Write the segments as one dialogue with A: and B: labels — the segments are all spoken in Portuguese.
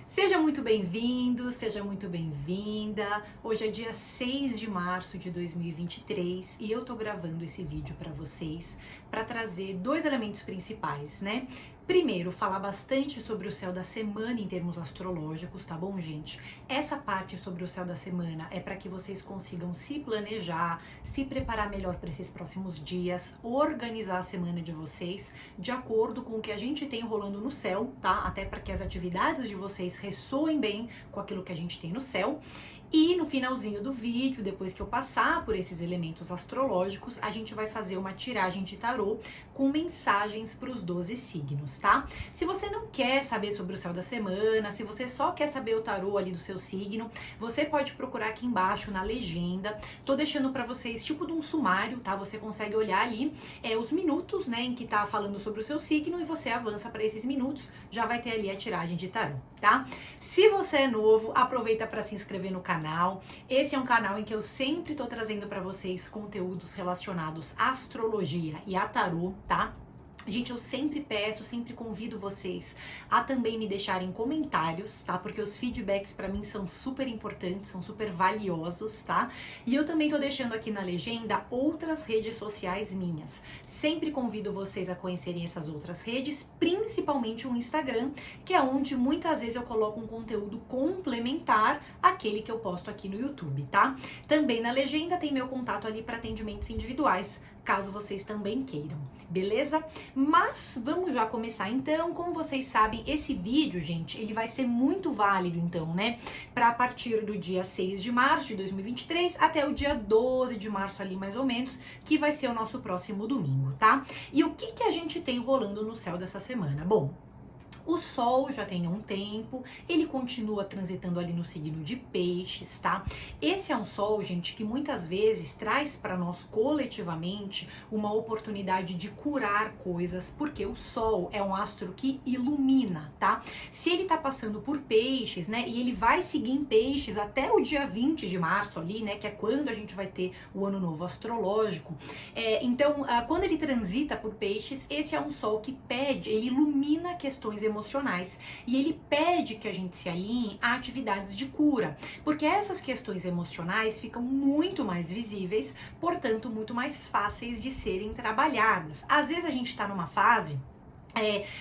A: Seja muito bem-vindo, seja muito bem-vinda. Hoje é dia 6 de março de 2023 e eu tô gravando esse vídeo para vocês para trazer dois elementos principais, né? Primeiro, falar bastante sobre o céu da semana em termos astrológicos, tá bom, gente? Essa parte sobre o céu da semana é para que vocês consigam se planejar, se preparar melhor para esses próximos dias, organizar a semana de vocês de acordo com o que a gente tem rolando no céu, tá? Até para que as atividades de vocês ressoem bem com aquilo que a gente tem no céu. E no finalzinho do vídeo, depois que eu passar por esses elementos astrológicos, a gente vai fazer uma tiragem de tarô com mensagens para os 12 signos, tá? Se você não quer saber sobre o céu da semana, se você só quer saber o tarô ali do seu signo, você pode procurar aqui embaixo na legenda. Tô deixando para vocês tipo de um sumário, tá? Você consegue olhar ali os minutos, né, em que tá falando sobre o seu signo e você avança para esses minutos, já vai ter ali a tiragem de tarô, tá? Se você é novo, aproveita para se inscrever no canal. Esse é um canal em que eu sempre tô trazendo para vocês conteúdos relacionados à astrologia e a tarô, tá? Gente, eu sempre peço, sempre convido vocês a também me deixarem comentários, tá? Porque os feedbacks pra mim são super importantes, são super valiosos, tá? E eu também tô deixando aqui na legenda outras redes sociais minhas. Sempre convido vocês a conhecerem essas outras redes, principalmente o Instagram, que é onde muitas vezes eu coloco um conteúdo complementar àquele que eu posto aqui no YouTube, tá? Também na legenda tem meu contato ali para atendimentos individuais, caso vocês também queiram, beleza? Mas vamos já começar então. Como vocês sabem, esse vídeo, gente, ele vai ser muito válido então, né? Para a partir do dia 6 de março de 2023 até o dia 12 de março ali mais ou menos, que vai ser o nosso próximo domingo, tá? E o que a gente tem rolando no céu dessa semana? Bom, o Sol já tem um tempo, ele continua transitando ali no signo de Peixes, tá? Esse é um Sol, gente, que muitas vezes traz para nós coletivamente uma oportunidade de curar coisas, porque o Sol é um astro que ilumina, tá? Se ele tá passando por Peixes, né, e ele vai seguir em Peixes até o dia 20 de março ali, né, que é quando a gente vai ter o Ano Novo Astrológico. Então, quando ele transita por Peixes, esse é um Sol que pede, ele ilumina questões emocionais e ele pede que a gente se alinhe a atividades de cura, porque essas questões emocionais ficam muito mais visíveis, portanto muito mais fáceis de serem trabalhadas. Às vezes a gente tá numa fase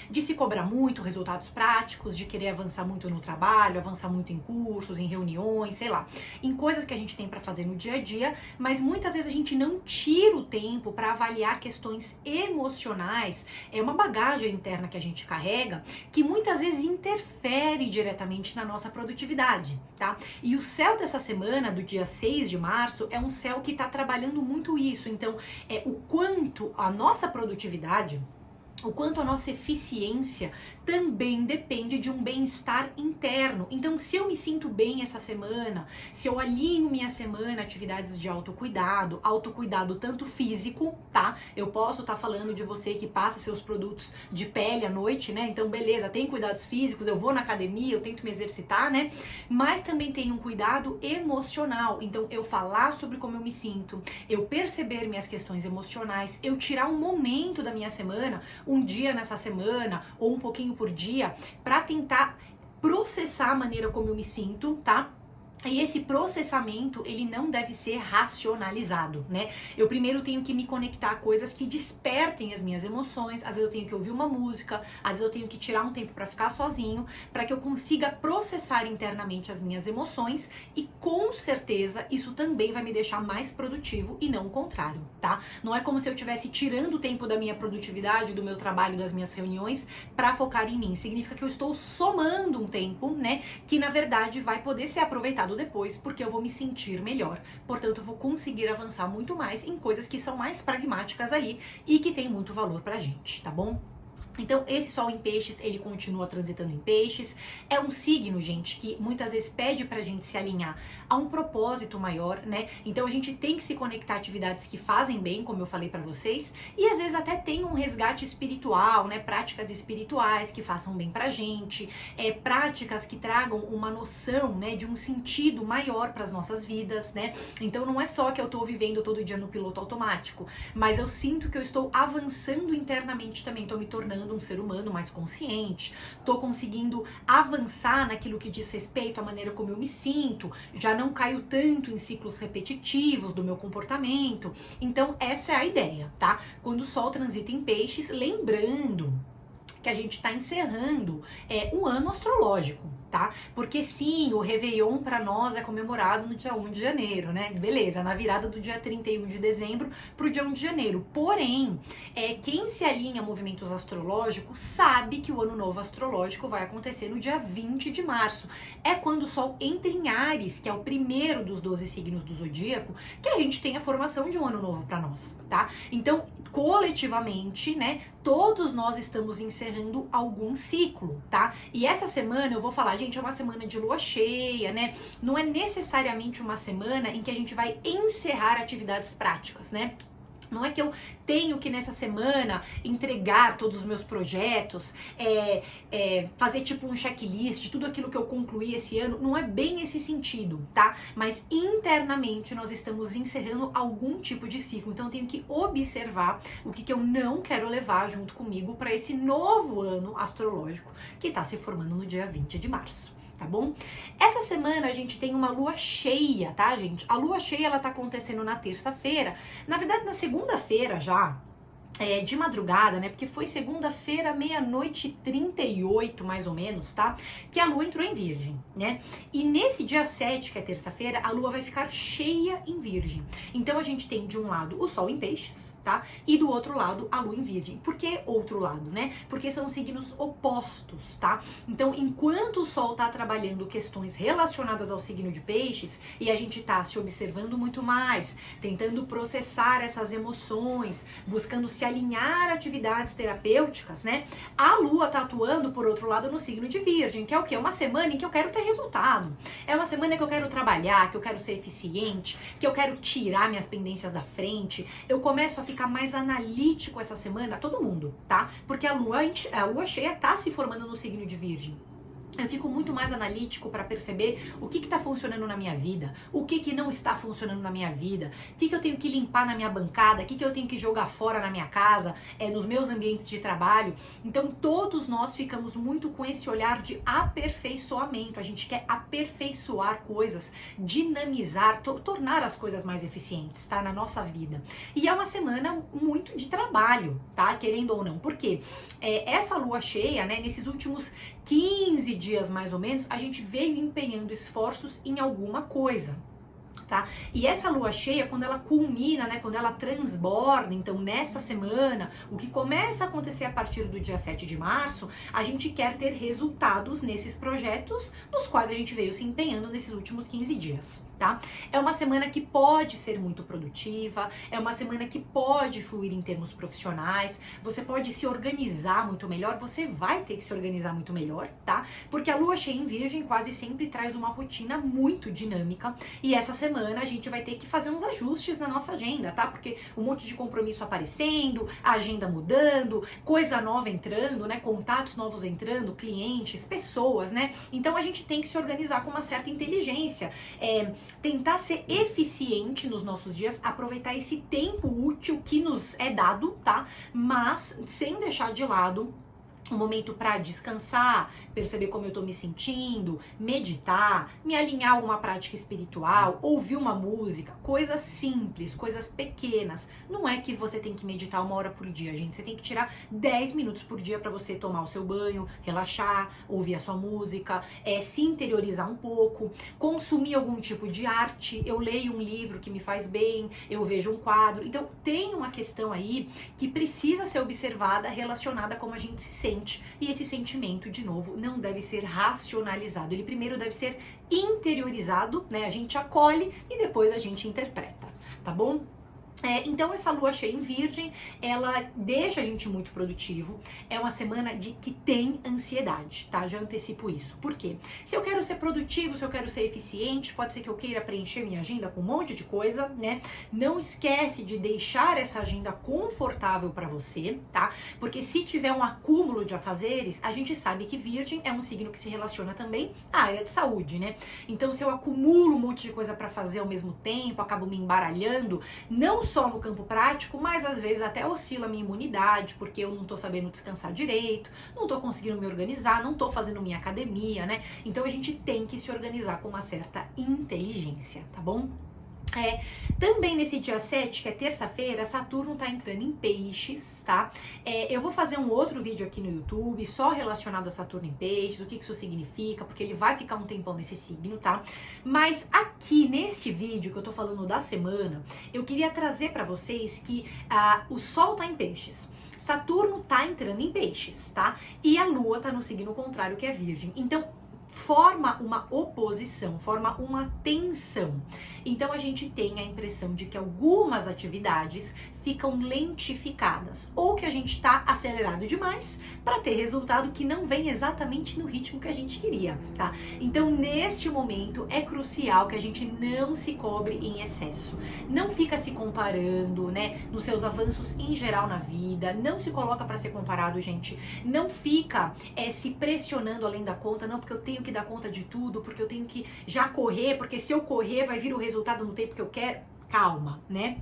A: de se cobrar muito resultados práticos, de querer avançar muito no trabalho, avançar muito em cursos, em reuniões, sei lá, em coisas que a gente tem para fazer no dia a dia, mas muitas vezes a gente não tira o tempo para avaliar questões emocionais. É uma bagagem interna que a gente carrega que muitas vezes interfere diretamente na nossa produtividade, tá? E o céu dessa semana, do dia 6 de março, é um céu que tá trabalhando muito isso. Então, o quanto a nossa produtividade, o quanto a nossa eficiência também depende de um bem-estar interno. Então, se eu me sinto bem essa semana, se eu alinho minha semana a atividades de autocuidado tanto físico, tá? Eu posso estar falando de você que passa seus produtos de pele à noite, né? Então, beleza, tem cuidados físicos, eu vou na academia, eu tento me exercitar, né? Mas também tem um cuidado emocional. Então, eu falar sobre como eu me sinto, eu perceber minhas questões emocionais, eu tirar um momento da minha semana, um dia nessa semana ou um pouquinho por dia, para tentar processar a maneira como eu me sinto, tá? E esse processamento, ele não deve ser racionalizado, né? Eu primeiro tenho que me conectar a coisas que despertem as minhas emoções. Às vezes eu tenho que ouvir uma música, às vezes eu tenho que tirar um tempo para ficar sozinho, para que eu consiga processar internamente as minhas emoções, e com certeza isso também vai me deixar mais produtivo e não o contrário, tá? Não é como se eu estivesse tirando o tempo da minha produtividade, do meu trabalho, das minhas reuniões para focar em mim. Significa que eu estou somando um tempo, né, que na verdade vai poder ser aproveitado depois, porque eu vou me sentir melhor. Portanto, eu vou conseguir avançar muito mais em coisas que são mais pragmáticas ali e que tem muito valor pra gente, tá bom? Então, esse Sol em Peixes, ele continua transitando em Peixes. É um signo, gente, que muitas vezes pede pra gente se alinhar a um propósito maior, né? Então, a gente tem que se conectar a atividades que fazem bem, como eu falei pra vocês, e às vezes até tem um resgate espiritual, né? Práticas espirituais que façam bem pra gente, práticas que tragam uma noção, né, de um sentido maior pras nossas vidas, né? Então, não é só que eu tô vivendo todo dia no piloto automático, mas eu sinto que eu estou avançando internamente também, tô me tornando tornando um ser humano mais consciente, tô conseguindo avançar naquilo que diz respeito à maneira como eu me sinto, já não caio tanto em ciclos repetitivos do meu comportamento. Então essa é a ideia, tá? Quando o Sol transita em Peixes, lembrando que a gente está encerrando um ano astrológico, tá? Porque sim, o Réveillon para nós é comemorado no dia 1 de janeiro, né? Beleza, na virada do dia 31 de dezembro pro dia 1 de janeiro. Porém, quem se alinha a movimentos astrológicos sabe que o ano novo astrológico vai acontecer no dia 20 de março. É quando o Sol entra em Áries, que é o primeiro dos 12 signos do zodíaco, que a gente tem a formação de um ano novo para nós, tá? Então, coletivamente, né, todos nós estamos encerrando algum ciclo, tá? E essa semana eu vou falar, gente, é uma semana de lua cheia, né? Não é necessariamente uma semana em que a gente vai encerrar atividades práticas, né? Não é que eu tenho que nessa semana entregar todos os meus projetos, fazer tipo um checklist de tudo aquilo que eu concluí esse ano. Não é bem esse sentido, tá? Mas internamente nós estamos encerrando algum tipo de ciclo. Então eu tenho que observar o que eu não quero levar junto comigo para esse novo ano astrológico que está se formando no dia 20 de março. Tá bom? Essa semana a gente tem uma lua cheia, tá, gente? A lua cheia, ela tá acontecendo na terça-feira. Na verdade, na segunda-feira já, de madrugada, né? Porque foi segunda-feira, 00:38, mais ou menos, tá? Que a lua entrou em Virgem, né? E nesse dia 7, que é terça-feira, a lua vai ficar cheia em Virgem. Então a gente tem de um lado o Sol em Peixes, tá? E do outro lado a lua em Virgem. Por que outro lado, né? Porque são signos opostos, tá? Então, enquanto o Sol tá trabalhando questões relacionadas ao signo de Peixes e a gente tá se observando muito mais, tentando processar essas emoções, buscando se alinhar atividades terapêuticas, né? A lua tá atuando, por outro lado, no signo de Virgem, que é o quê? Uma semana em que eu quero ter resultado. É uma semana que eu quero trabalhar, que eu quero ser eficiente, que eu quero tirar minhas pendências da frente. Eu começo a ficar mais analítico essa semana, todo mundo, tá? Porque a lua cheia tá se formando no signo de Virgem. Eu fico muito mais analítico para perceber o que está funcionando na minha vida, o que não está funcionando na minha vida, o que eu tenho que limpar na minha bancada, o que eu tenho que jogar fora na minha casa, nos meus ambientes de trabalho. Então todos nós ficamos muito com esse olhar de aperfeiçoamento. A gente quer aperfeiçoar coisas, dinamizar, tornar as coisas mais eficientes, tá? Na nossa vida. E é uma semana muito de trabalho, tá? Querendo ou não. Por quê? Essa lua cheia, né, nesses últimos 15 dias mais ou menos, a gente veio empenhando esforços em alguma coisa, tá? E essa lua cheia, quando ela culmina, né, quando ela transborda, então nessa semana, o que começa a acontecer a partir do dia 7 de março, a gente quer ter resultados nesses projetos nos quais a gente veio se empenhando nesses últimos 15 dias, tá? É uma semana que pode ser muito produtiva, é uma semana que pode fluir em termos profissionais, você pode se organizar muito melhor, você vai ter que se organizar muito melhor, tá? Porque a lua cheia em Virgem quase sempre traz uma rotina muito dinâmica e essa semana a gente vai ter que fazer uns ajustes na nossa agenda, tá? Porque um monte de compromisso aparecendo, a agenda mudando, coisa nova entrando, né? Contatos novos entrando, clientes, pessoas, né? Então a gente tem que se organizar com uma certa inteligência, tentar ser eficiente nos nossos dias, aproveitar esse tempo útil que nos é dado, tá? Mas sem deixar de lado um momento para descansar, perceber como eu tô me sentindo, meditar, me alinhar a uma prática espiritual, ouvir uma música, coisas simples, coisas pequenas. Não é que você tem que meditar 1 hora por dia, gente. Você tem que tirar 10 minutos por dia para você tomar o seu banho, relaxar, ouvir a sua música, se interiorizar um pouco, consumir algum tipo de arte. Eu leio um livro que me faz bem, eu vejo um quadro. Então tem uma questão aí que precisa ser observada relacionada a como a gente se sente. E esse sentimento, de novo, não deve ser racionalizado. Ele primeiro deve ser interiorizado, né? A gente acolhe e depois a gente interpreta, tá bom? Então essa lua cheia em Virgem, ela deixa a gente muito produtivo. É uma semana que tem ansiedade, tá? Já antecipo isso. Por quê? Se eu quero ser produtivo, se eu quero ser eficiente, pode ser que eu queira preencher minha agenda com um monte de coisa, né? Não esquece de deixar essa agenda confortável para você, tá? Porque se tiver um acúmulo de afazeres, a gente sabe que Virgem é um signo que se relaciona também à área de saúde, né? Então se eu acumulo um monte de coisa para fazer ao mesmo tempo, acabo me embaralhando, não só no campo prático, mas às vezes até oscila a minha imunidade, porque eu não tô sabendo descansar direito, não tô conseguindo me organizar, não tô fazendo minha academia, né? Então a gente tem que se organizar com uma certa inteligência, tá bom? Também nesse dia 7, que é terça-feira, Saturno tá entrando em peixes, tá? Eu vou fazer um outro vídeo aqui no YouTube, só relacionado a Saturno em peixes, o que isso significa, porque ele vai ficar um tempão nesse signo, tá? Mas aqui, neste vídeo que eu tô falando da semana, eu queria trazer pra vocês que o Sol tá em peixes. Saturno tá entrando em peixes, tá? E a Lua tá no signo contrário, que é Virgem. Então, forma uma oposição, forma uma tensão. Então a gente tem a impressão de que algumas atividades ficam lentificadas ou que a gente está acelerado demais para ter resultado que não vem exatamente no ritmo que a gente queria, tá? Então neste momento é crucial que a gente não se cobre em excesso, não fica se comparando, né, nos seus avanços em geral na vida, não se coloca para ser comparado, gente, não fica se pressionando além da conta, não, porque eu tenho que dar conta de tudo, porque eu tenho que já correr, porque se eu correr vai vir o resultado no tempo que eu quero. Calma, né?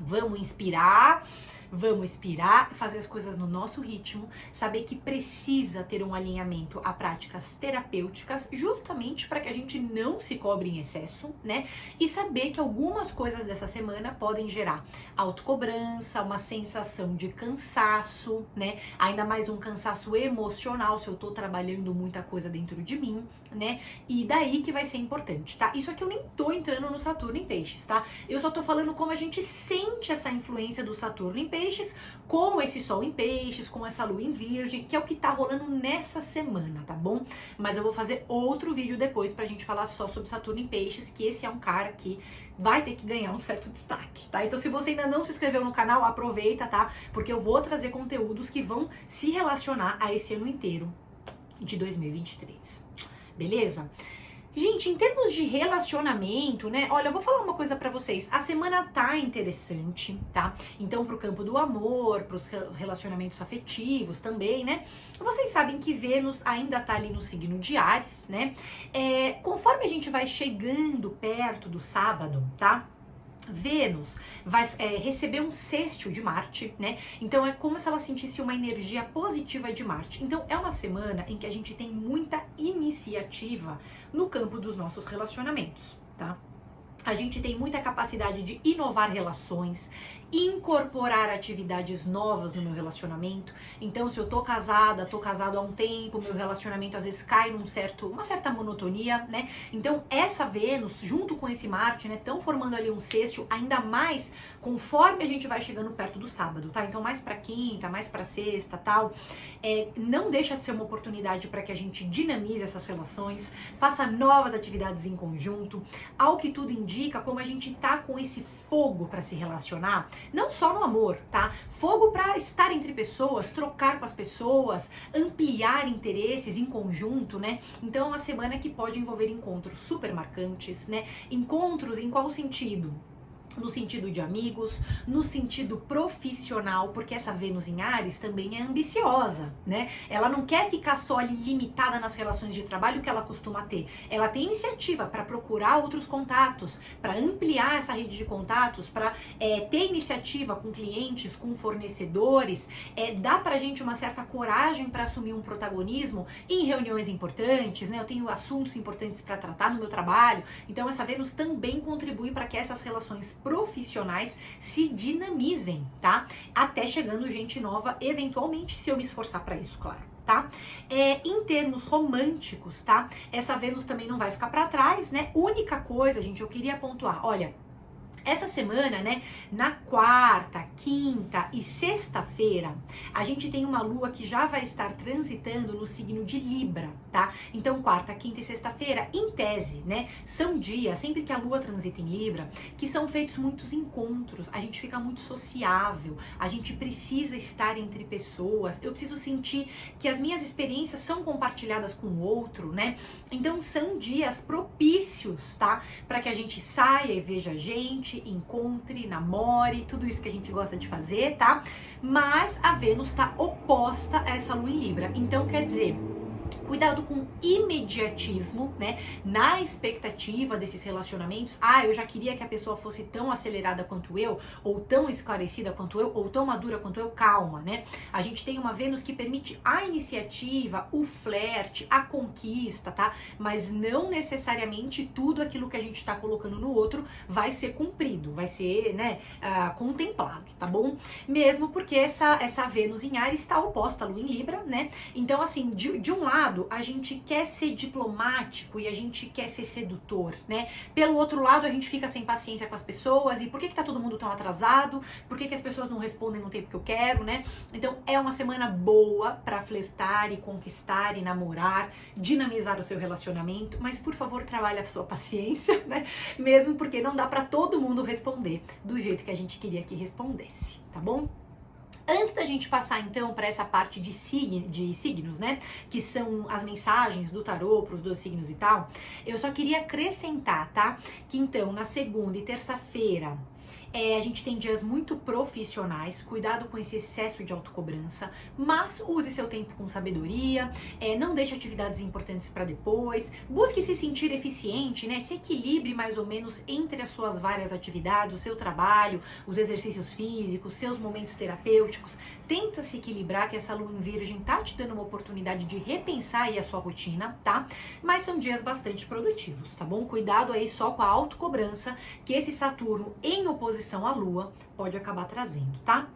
A: Vamos inspirar, vamos expirar, fazer as coisas no nosso ritmo, saber que precisa ter um alinhamento a práticas terapêuticas, justamente para que a gente não se cobre em excesso, né? E saber que algumas coisas dessa semana podem gerar autocobrança, uma sensação de cansaço, né? Ainda mais um cansaço emocional, se eu tô trabalhando muita coisa dentro de mim, né? E daí que vai ser importante, tá? Isso aqui eu nem tô entrando no Saturno em peixes, tá? Eu só tô falando como a gente sente essa influência do Saturno em peixes, com esse Sol em peixes, com essa Lua em Virgem, que é o que tá rolando nessa semana, tá bom? Mas eu vou fazer outro vídeo depois pra gente falar só sobre Saturno em peixes, que esse é um cara que vai ter que ganhar um certo destaque, tá? Então se você ainda não se inscreveu no canal, aproveita, tá? Porque eu vou trazer conteúdos que vão se relacionar a esse ano inteiro de 2023. Beleza? Gente, em termos de relacionamento, né? Olha, eu vou falar uma coisa pra vocês. A semana tá interessante, tá? Então, pro campo do amor, pros relacionamentos afetivos também, né? Vocês sabem que Vênus ainda tá ali no signo de Áries, né? Conforme a gente vai chegando perto do sábado, tá? Vênus vai receber um sextil de Marte, né? Então é como se ela sentisse uma energia positiva de Marte. Então é uma semana em que a gente tem muita iniciativa no campo dos nossos relacionamentos, tá? A gente tem muita capacidade de inovar relações, incorporar atividades novas no meu relacionamento. Então, se eu tô casada, tô casado há um tempo, meu relacionamento às vezes cai uma certa monotonia, né? Então, essa Vênus, junto com esse Marte, né, estão formando ali um sextil, ainda mais conforme a gente vai chegando perto do sábado, tá? Então, mais pra quinta, mais pra sexta, tal. Não deixa de ser uma oportunidade para que a gente dinamize essas relações, faça novas atividades em conjunto. Ao que tudo indica, como a gente tá com esse fogo para se relacionar, não só no amor, tá? Fogo para estar entre pessoas, trocar com as pessoas, ampliar interesses em conjunto, né? Então é uma semana que pode envolver encontros super marcantes, né? Encontros em qual sentido? No sentido de amigos, no sentido profissional, porque essa Vênus em Áries também é ambiciosa, né? Ela não quer ficar só ali limitada nas relações de trabalho que ela costuma ter. Ela tem iniciativa para procurar outros contatos, para ampliar essa rede de contatos, para ter iniciativa com clientes, com fornecedores. Dá pra gente uma certa coragem para assumir um protagonismo em reuniões importantes, né? Eu tenho assuntos importantes para tratar no meu trabalho. Então essa Vênus também contribui para que essas relações profissionais se dinamizem, tá? Até chegando gente nova, eventualmente, se eu me esforçar para isso, claro. Tá? Em termos românticos, tá? Essa Vênus também não vai ficar para trás, né? Única coisa, gente, eu queria pontuar, olha, essa semana, né, na quarta, quinta e sexta-feira, a gente tem uma lua que já vai estar transitando no signo de Libra, tá? Então, quarta, quinta e sexta-feira, em tese, né, são dias, sempre que a lua transita em Libra, que são feitos muitos encontros, a gente fica muito sociável, a gente precisa estar entre pessoas, eu preciso sentir que as minhas experiências são compartilhadas com o outro, né? Então, são dias propícios, tá? Para que a gente saia e veja gente, encontre, namore, tudo isso que a gente gosta de fazer, tá? Mas a Vênus tá oposta a essa lua em Libra. Então, quer dizer, Cuidado com imediatismo, né? Na expectativa desses relacionamentos. Eu já queria que a pessoa fosse tão acelerada quanto eu, ou tão esclarecida quanto eu, ou tão madura quanto eu. Calma, né? A gente tem uma Vênus que permite a iniciativa, o flerte, a conquista, tá? Mas não necessariamente tudo aquilo que a gente tá colocando no outro vai ser cumprido, vai ser, né, contemplado, tá bom? Mesmo porque essa Vênus em Áries está oposta à Lua em Libra, né? Então, assim, de um lado, a gente quer ser diplomático e a gente quer ser sedutor, né? Pelo outro lado, a gente fica sem paciência com as pessoas e por que tá todo mundo tão atrasado? Por que as pessoas não respondem no tempo que eu quero, né? Então, é uma semana boa pra flertar e conquistar e namorar, dinamizar o seu relacionamento, mas por favor, trabalhe a sua paciência, né? Mesmo porque não dá pra todo mundo responder do jeito que a gente queria que respondesse, tá bom? Antes da gente passar então para essa parte de signos, né, que são as mensagens do tarô para os 12 signos e tal, eu só queria acrescentar, tá, que então na segunda e terça-feira a gente tem dias muito profissionais, cuidado com esse excesso de autocobrança, mas use seu tempo com sabedoria, não deixe atividades importantes para depois, busque se sentir eficiente, né? Se equilibre mais ou menos entre as suas várias atividades, o seu trabalho, os exercícios físicos, seus momentos terapêuticos, tenta se equilibrar que essa lua em virgem tá te dando uma oportunidade de repensar aí a sua rotina, tá? Mas são dias bastante produtivos, tá bom? Cuidado aí só com a autocobrança que esse Saturno em oposição à Lua pode acabar trazendo, tá?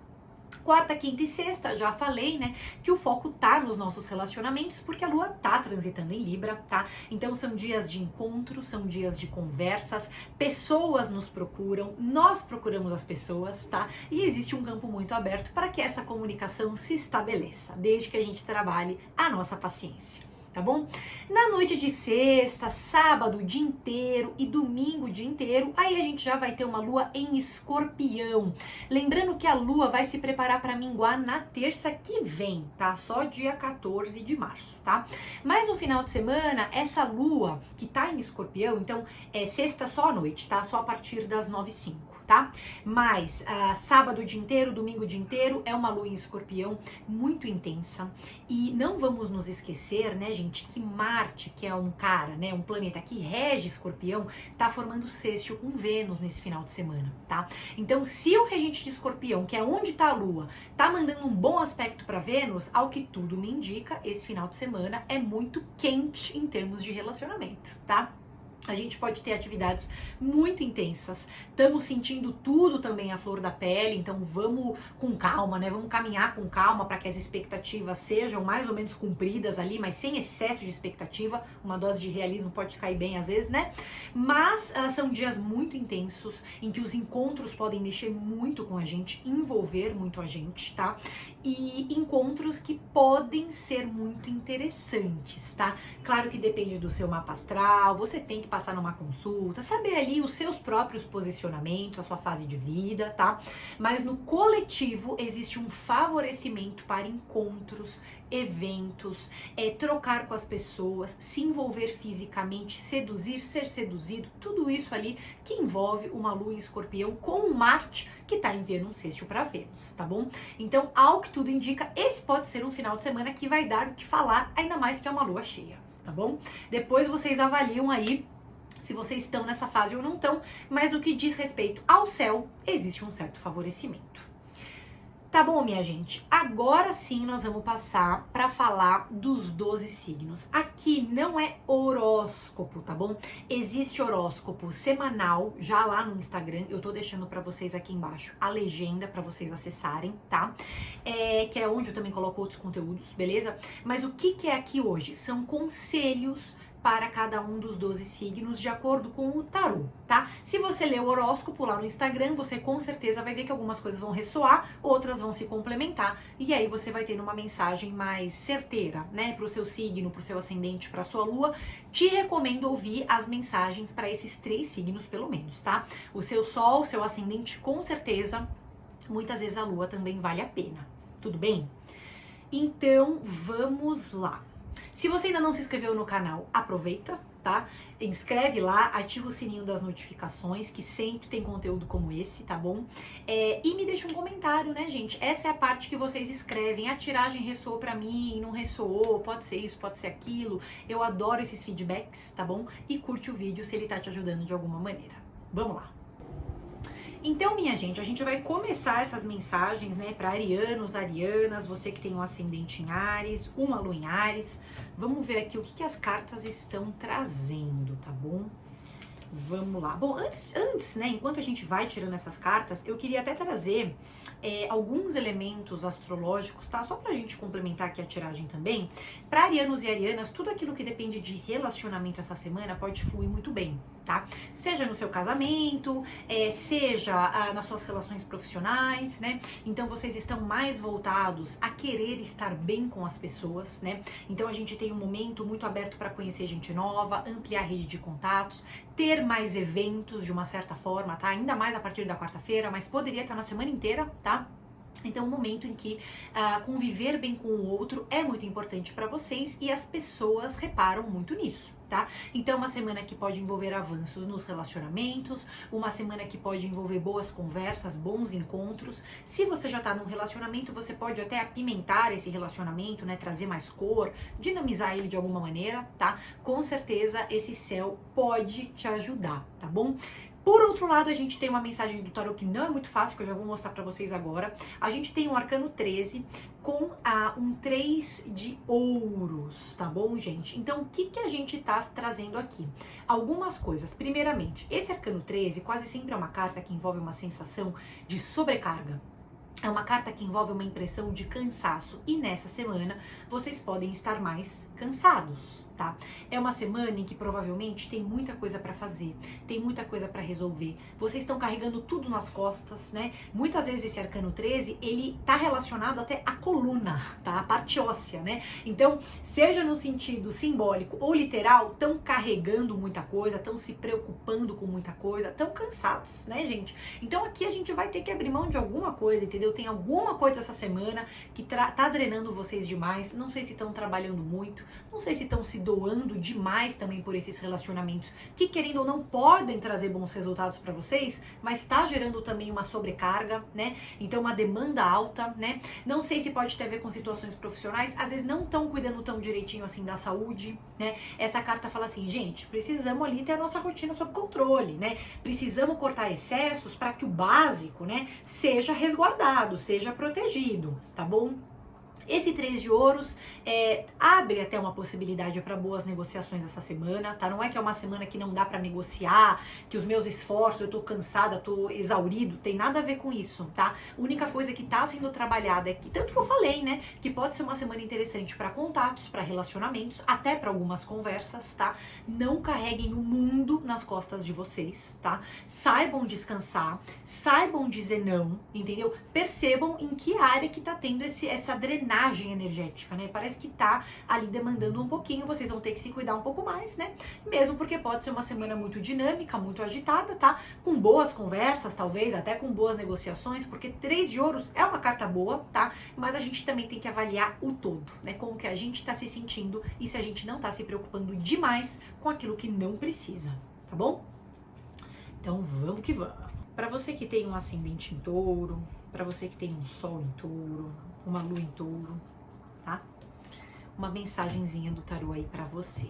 A: Quarta, quinta e sexta, já falei, né, que o foco tá nos nossos relacionamentos, porque a Lua tá transitando em Libra, tá? Então são dias de encontro, são dias de conversas, pessoas nos procuram, nós procuramos as pessoas, tá? E existe um campo muito aberto para que essa comunicação se estabeleça, desde que a gente trabalhe a nossa paciência. Tá bom? Na noite de sexta, sábado o dia inteiro e domingo o dia inteiro, aí a gente já vai ter uma lua em Escorpião. Lembrando que a lua vai se preparar para minguar na terça que vem, tá? Só dia 14 de março, tá? Mas no final de semana, essa lua que tá em Escorpião, então é sexta só à noite, tá? Só a partir das 9h05. Tá? Mas sábado o dia inteiro, domingo o dia inteiro, é uma lua em Escorpião muito intensa. E não vamos nos esquecer, né, gente, que Marte, que é um cara, né, um planeta que rege Escorpião, tá formando sextil com Vênus nesse final de semana, tá? Então, se o regente de Escorpião, que é onde tá a lua, tá mandando um bom aspecto para Vênus, ao que tudo me indica, esse final de semana é muito quente em termos de relacionamento, tá? A gente pode ter atividades muito intensas, estamos sentindo tudo também à flor da pele, então vamos com calma, né? Vamos caminhar com calma para que as expectativas sejam mais ou menos cumpridas ali, mas sem excesso de expectativa. Uma dose de realismo pode cair bem às vezes, né? Mas são dias muito intensos, em que os encontros podem mexer muito com a gente, envolver muito a gente, tá? E encontros que podem ser muito interessantes, tá? Claro que depende do seu mapa astral, você tem que passar numa consulta, saber ali os seus próprios posicionamentos, a sua fase de vida, tá? Mas no coletivo existe um favorecimento para encontros, eventos, trocar com as pessoas, se envolver fisicamente, seduzir, ser seduzido, tudo isso ali que envolve uma lua em Escorpião com um Marte que tá enviando um sextil para Vênus, tá bom? Então, ao que tudo indica, esse pode ser um final de semana que vai dar o que falar, ainda mais que é uma lua cheia, tá bom? Depois vocês avaliam aí se vocês estão nessa fase ou não estão, mas no que diz respeito ao céu, existe um certo favorecimento. Tá bom, minha gente? Agora sim nós vamos passar para falar dos 12 signos. Aqui não é horóscopo, tá bom? Existe horóscopo semanal, já lá no Instagram, eu tô deixando para vocês aqui embaixo a legenda para vocês acessarem, tá? Que é onde eu também coloco outros conteúdos, beleza? Mas o que é aqui hoje? São conselhos para cada um dos 12 signos, de acordo com o tarô, tá? Se você ler o horóscopo lá no Instagram, você com certeza vai ver que algumas coisas vão ressoar, outras vão se complementar, e aí você vai ter uma mensagem mais certeira, né? Pro seu signo, pro seu ascendente, pra sua lua. Te recomendo ouvir as mensagens para esses 3 signos, pelo menos, tá? O seu sol, o seu ascendente, com certeza, muitas vezes a lua também vale a pena, tudo bem? Então, vamos lá. Se você ainda não se inscreveu no canal, aproveita, tá? Inscreve lá, ativa o sininho das notificações, que sempre tem conteúdo como esse, tá bom? E me deixa um comentário, né, gente? Essa é a parte que vocês escrevem. A tiragem ressoou pra mim, não ressoou, pode ser isso, pode ser aquilo. Eu adoro esses feedbacks, tá bom? E curte o vídeo se ele tá te ajudando de alguma maneira. Vamos lá! Então, minha gente, a gente vai começar essas mensagens, né, para arianos, arianas, você que tem um ascendente em Áries, uma lua em Áries. Vamos ver aqui o que as cartas estão trazendo, tá bom? Vamos lá. Bom, antes, né, enquanto a gente vai tirando essas cartas, eu queria até trazer alguns elementos astrológicos, tá? Só pra gente complementar aqui a tiragem também. Para arianos e arianas, tudo aquilo que depende de relacionamento essa semana pode fluir muito bem, tá? Seja no seu casamento, seja nas suas relações profissionais, né? Então vocês estão mais voltados a querer estar bem com as pessoas, né? Então a gente tem um momento muito aberto para conhecer gente nova, ampliar a rede de contatos, ter mais eventos de uma certa forma, tá? Ainda mais a partir da quarta-feira, mas poderia estar na semana inteira, tá? Então, um momento em que conviver bem com o outro é muito importante para vocês e as pessoas reparam muito nisso, tá? Então, uma semana que pode envolver avanços nos relacionamentos, uma semana que pode envolver boas conversas, bons encontros. Se você já tá num relacionamento, você pode até apimentar esse relacionamento, né? Trazer mais cor, dinamizar ele de alguma maneira, tá? Com certeza, esse céu pode te ajudar, tá bom? Por outro lado, a gente tem uma mensagem do tarot que não é muito fácil, que eu já vou mostrar pra vocês agora. A gente tem um arcano 13 com um 3 de ouros, tá bom, gente? Então, o que a gente tá trazendo aqui? Algumas coisas. Primeiramente, esse arcano 13 quase sempre é uma carta que envolve uma sensação de sobrecarga. É uma carta que envolve uma impressão de cansaço e nessa semana vocês podem estar mais cansados, tá? É uma semana em que provavelmente tem muita coisa pra fazer, tem muita coisa pra resolver. Vocês estão carregando tudo nas costas, né? Muitas vezes esse arcano 13, ele tá relacionado até à coluna, tá? A parte óssea, né? Então, seja no sentido simbólico ou literal, estão carregando muita coisa, estão se preocupando com muita coisa, estão cansados, né, gente? Então aqui a gente vai ter que abrir mão de alguma coisa, entendeu? Tem alguma coisa essa semana que tá drenando vocês demais. Não sei se estão trabalhando muito, não sei se estão se doando demais também por esses relacionamentos que, querendo ou não, podem trazer bons resultados para vocês, mas tá gerando também uma sobrecarga, né? Então uma demanda alta, né? Não sei se pode ter a ver com situações profissionais, às vezes não estão cuidando tão direitinho assim da saúde, né? Essa carta fala assim, gente, precisamos ali ter a nossa rotina sob controle, né? Precisamos cortar excessos para que o básico, né, seja resguardado, seja protegido, tá bom? Esse 3 de ouros abre até uma possibilidade para boas negociações essa semana, tá? Não é que é uma semana que não dá para negociar, que os meus esforços, eu tô cansada, tô exaurido, tem nada a ver com isso, tá? A única coisa que tá sendo trabalhada é que, tanto que eu falei, né, que pode ser uma semana interessante para contatos, para relacionamentos, até para algumas conversas, tá? Não carreguem o mundo nas costas de vocês, tá? Saibam descansar, saibam dizer não, entendeu? Percebam em que área que tá tendo essa drenagem energética, né? Parece que tá ali demandando um pouquinho, vocês vão ter que se cuidar um pouco mais, né? Mesmo porque pode ser uma semana muito dinâmica, muito agitada, tá? Com boas conversas, talvez, até com boas negociações, porque 3 de ouros é uma carta boa, tá? Mas a gente também tem que avaliar o todo, né? Como que a gente tá se sentindo e se a gente não tá se preocupando demais com aquilo que não precisa, tá bom? Então vamos que vamos. Para você que tem um ascendente em touro, para você que tem um sol em touro, uma lua em touro, tá? Uma mensagenzinha do tarô aí pra você.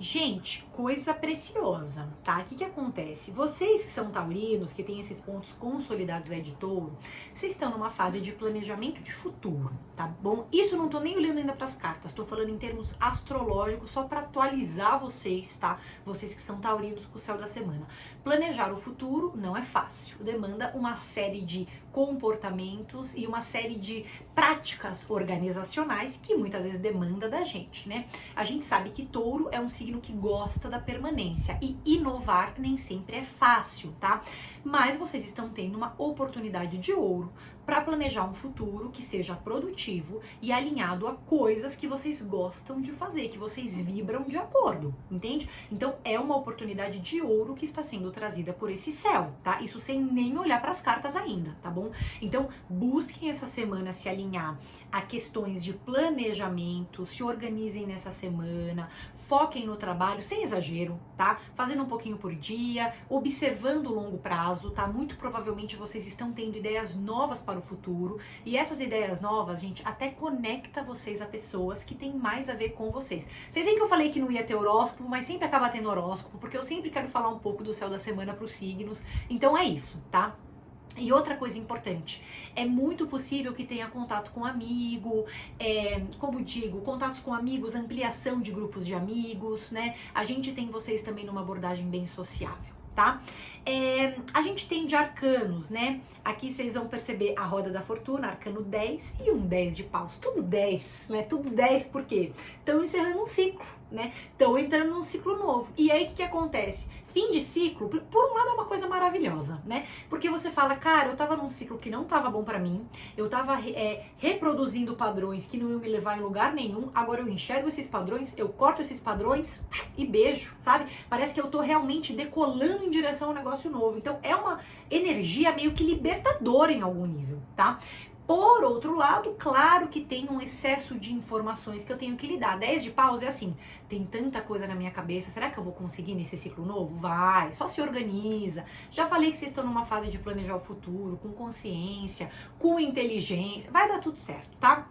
A: Gente, coisa preciosa, tá? O que acontece? Vocês que são taurinos, que têm esses pontos consolidados aí de touro, vocês estão numa fase de planejamento de futuro, tá bom? Isso eu não tô nem olhando ainda pras cartas, tô falando em termos astrológicos, só pra atualizar vocês, tá? Vocês que são taurinos com o céu da semana. Planejar o futuro não é fácil, demanda uma série de comportamentos e uma série de práticas organizacionais que muitas vezes demanda da gente, né? A gente sabe que touro é um signo que gosta da permanência e inovar nem sempre é fácil, tá? Mas vocês estão tendo uma oportunidade de ouro para planejar um futuro que seja produtivo e alinhado a coisas que vocês gostam de fazer, que vocês vibram de acordo, entende? Então é uma oportunidade de ouro que está sendo trazida por esse céu, tá? Isso sem nem olhar para as cartas ainda, tá bom? bom? Então, busquem essa semana se alinhar a questões de planejamento, se organizem nessa semana, foquem no trabalho, sem exagero, tá? Fazendo um pouquinho por dia, observando o longo prazo, tá? Muito provavelmente vocês estão tendo ideias novas para o futuro, e essas ideias novas, gente, até conecta vocês a pessoas que têm mais a ver com vocês. Vocês veem que eu falei que não ia ter horóscopo, mas sempre acaba tendo horóscopo, porque eu sempre quero falar um pouco do céu da semana para os signos. Então é isso, tá? E outra coisa importante, é muito possível que tenha contato com amigo, como digo, contatos com amigos, ampliação de grupos de amigos, né? A gente tem vocês também numa abordagem bem sociável, tá? A gente tem de arcanos, né? Aqui vocês vão perceber a roda da fortuna, arcano 10 e um 10 de paus. Tudo 10, né? Tudo 10 por quê? Estão encerrando um ciclo, né? Estão entrando num ciclo novo. E aí o que acontece? Fim de ciclo, por um lado é uma coisa maravilhosa, né? Porque você fala, cara, eu tava num ciclo que não tava bom pra mim, eu tava reproduzindo padrões que não iam me levar em lugar nenhum, agora eu enxergo esses padrões, eu corto esses padrões e beijo, sabe? Parece que eu tô realmente decolando em direção a um negócio novo. Então é uma energia meio que libertadora em algum nível, tá? Por outro lado, claro que tem um excesso de informações que eu tenho que lidar. 10 de paus é assim, tem tanta coisa na minha cabeça, será que eu vou conseguir nesse ciclo novo? Vai, só se organiza. Já falei que vocês estão numa fase de planejar o futuro, com consciência, com inteligência, vai dar tudo certo, tá?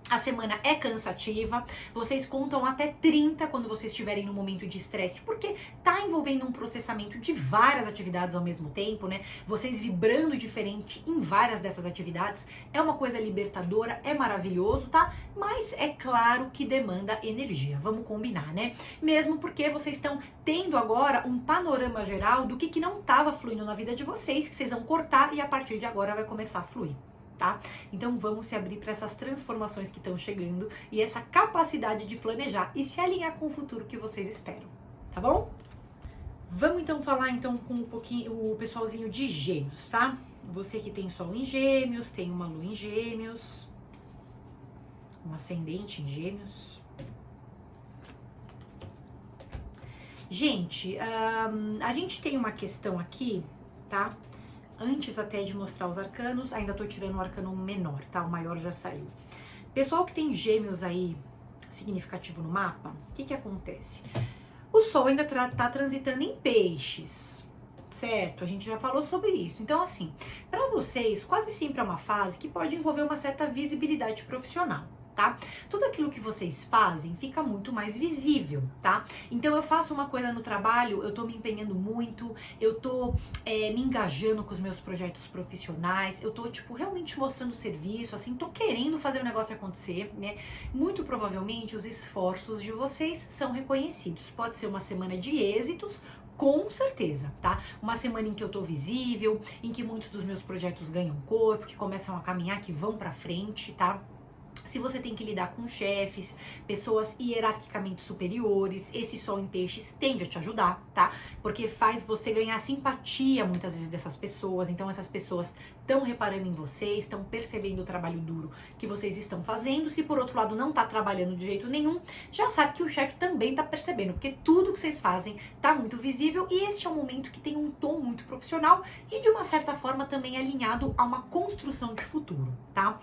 A: A semana é cansativa, vocês contam até 30 quando vocês estiverem no momento de estresse, porque tá envolvendo um processamento de várias atividades ao mesmo tempo, né? Vocês vibrando diferente em várias dessas atividades, é uma coisa libertadora, é maravilhoso, tá? Mas é claro que demanda energia, vamos combinar, né? Mesmo porque vocês estão tendo agora um panorama geral do que não tava fluindo na vida de vocês, que vocês vão cortar e a partir de agora vai começar a fluir. Tá? Então vamos se abrir para essas transformações que estão chegando e essa capacidade de planejar e se alinhar com o futuro que vocês esperam, tá bom? Vamos então falar então com um pouquinho o pessoalzinho de Gêmeos, tá? Você que tem Sol em Gêmeos, tem uma Lua em Gêmeos, um ascendente em Gêmeos. Gente, a gente tem uma questão aqui, tá? Antes até de mostrar os arcanos, ainda tô tirando o arcano menor, tá? O maior já saiu. Pessoal que tem Gêmeos aí, significativo no mapa, o que acontece? O Sol ainda tá transitando em Peixes, certo? A gente já falou sobre isso. Então, assim, para vocês, quase sempre é uma fase que pode envolver uma certa visibilidade profissional. Tá? Tudo aquilo que vocês fazem fica muito mais visível, tá? Então eu faço uma coisa no trabalho, eu tô me empenhando muito, eu tô me engajando com os meus projetos profissionais, eu tô, tipo, realmente mostrando serviço, assim, tô querendo fazer o negócio acontecer, né? Muito provavelmente os esforços de vocês são reconhecidos. Pode ser uma semana de êxitos, com certeza, tá? Uma semana em que eu tô visível, em que muitos dos meus projetos ganham corpo, que começam a caminhar, que vão pra frente, tá? Se você tem que lidar com chefes, pessoas hierarquicamente superiores, esse Sol em Peixes tende a te ajudar, tá? Porque faz você ganhar simpatia muitas vezes dessas pessoas. Então essas pessoas estão reparando em vocês, estão percebendo o trabalho duro que vocês estão fazendo. Se por outro lado não tá trabalhando de jeito nenhum, já sabe que o chefe também tá percebendo, porque tudo que vocês fazem tá muito visível e este é um momento que tem um tom muito profissional e de uma certa forma também alinhado a uma construção de futuro, tá?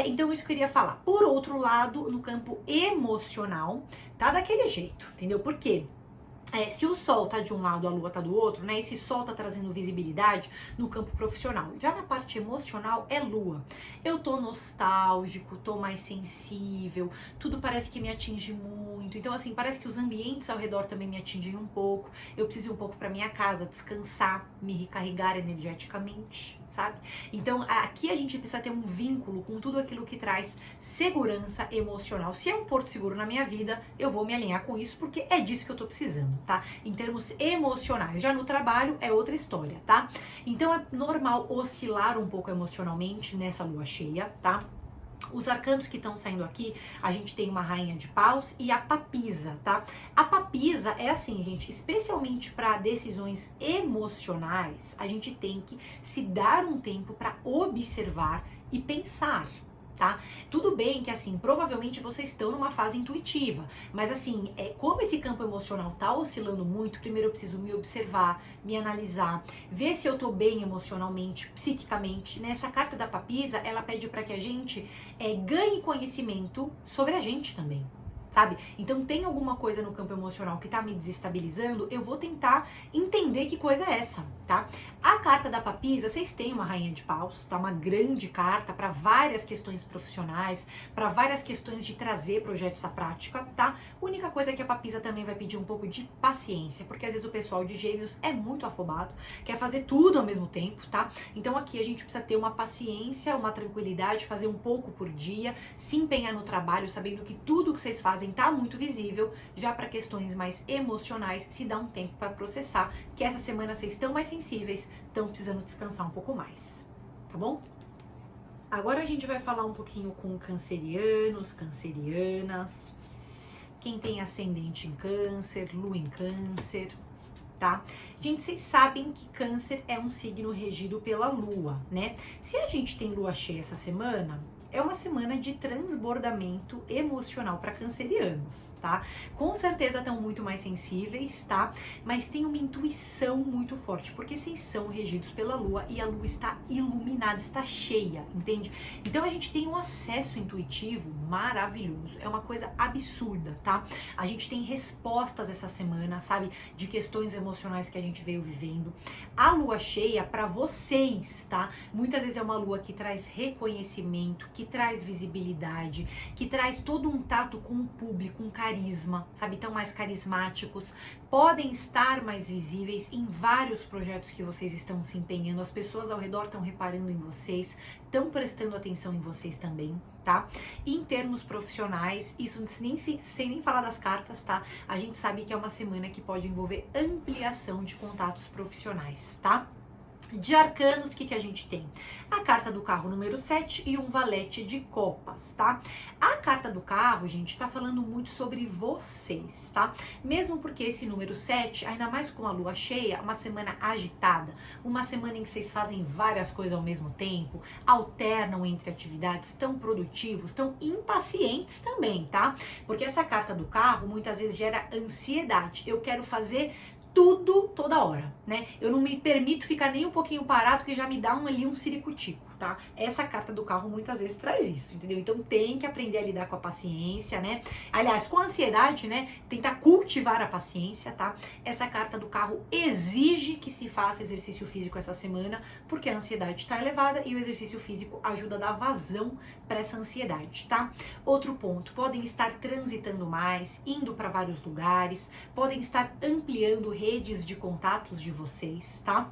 A: Então isso que eu queria falar. Por outro lado, no campo emocional, tá daquele jeito, entendeu? Por quê? Se o Sol tá de um lado, a Lua tá do outro, né? Esse Sol tá trazendo visibilidade no campo profissional. Já na parte emocional é Lua. Eu tô nostálgico, tô mais sensível, tudo parece que me atinge muito. Então, assim, parece que os ambientes ao redor também me atingem um pouco. Eu preciso ir um pouco pra minha casa, descansar, me recarregar energeticamente, sabe? Então, aqui a gente precisa ter um vínculo com tudo aquilo que traz segurança emocional. Se é um porto seguro na minha vida, eu vou me alinhar com isso, porque é disso que eu tô precisando, tá? Em termos emocionais. Já no trabalho é outra história, tá? Então, é normal oscilar um pouco emocionalmente nessa lua cheia, tá? Os arcanos que estão saindo aqui, a gente tem uma rainha de paus e a papisa, tá? A papisa é assim, gente, especialmente para decisões emocionais, a gente tem que se dar um tempo para observar e pensar, tá? Tudo bem que, assim, provavelmente vocês estão numa fase intuitiva, mas, assim, como esse campo emocional tá oscilando muito, primeiro eu preciso me observar, me analisar, ver se eu tô bem emocionalmente, psiquicamente, né? Essa carta da papisa, ela pede para que a gente ganhe conhecimento sobre a gente também. Sabe? Então tem alguma coisa no campo emocional que tá me desestabilizando, eu vou tentar entender que coisa é essa, tá? A carta da papisa, vocês têm uma rainha de paus, tá? Uma grande carta para várias questões profissionais, para várias questões de trazer projetos à prática, tá? Única coisa é que a papisa também vai pedir um pouco de paciência, porque às vezes o pessoal de Gêmeos é muito afobado, quer fazer tudo ao mesmo tempo, tá? Então aqui a gente precisa ter uma paciência, uma tranquilidade, fazer um pouco por dia, se empenhar no trabalho, sabendo que tudo que vocês fazem tá muito visível. Já para questões mais emocionais, se dá um tempo para processar, que essa semana vocês estão mais sensíveis, estão precisando descansar um pouco mais, tá bom? Agora a gente vai falar um pouquinho com cancerianos, cancerianas, quem tem ascendente em câncer, lua em câncer, tá? Gente, vocês sabem que câncer é um signo regido pela lua, né? Se a gente tem lua cheia essa semana, é uma semana de transbordamento emocional para cancerianos, tá? Com certeza estão muito mais sensíveis, tá? Mas tem uma intuição muito forte, porque vocês são regidos pela lua e a lua está iluminada, está cheia, entende? Então a gente tem um acesso intuitivo maravilhoso, é uma coisa absurda, tá? A gente tem respostas essa semana, sabe? De questões emocionais que a gente veio vivendo. A lua cheia, para vocês, tá? Muitas vezes é uma lua que traz reconhecimento, que traz visibilidade, que traz todo um tato com o público, um carisma, sabe? Tão mais carismáticos, podem estar mais visíveis em vários projetos que vocês estão se empenhando, as pessoas ao redor estão reparando em vocês, estão prestando atenção em vocês também, tá? E em termos profissionais, isso sem nem falar das cartas, tá? A gente sabe que é uma semana que pode envolver ampliação de contatos profissionais, tá? De arcanos, o que a gente tem? A carta do carro número 7 e um valete de copas, tá? A carta do carro, gente, tá falando muito sobre vocês, tá? Mesmo porque esse número 7, ainda mais com a lua cheia, uma semana agitada, uma semana em que vocês fazem várias coisas ao mesmo tempo, alternam entre atividades, tão produtivos, tão impacientes também, tá? Porque essa carta do carro muitas vezes gera ansiedade. Eu quero fazer tudo toda hora, né? Eu não me permito ficar nem um pouquinho parado, que já me dá um ciricutico, tá? Essa carta do carro muitas vezes traz isso, entendeu? Então tem que aprender a lidar com a paciência, né? Aliás, com a ansiedade, né? Tentar cultivar a paciência, tá? Essa carta do carro exige que se faça exercício físico essa semana, porque a ansiedade está elevada e o exercício físico ajuda a dar vazão para essa ansiedade, tá? Outro ponto, podem estar transitando mais, indo para vários lugares, podem estar ampliando redes de contatos de vocês, tá?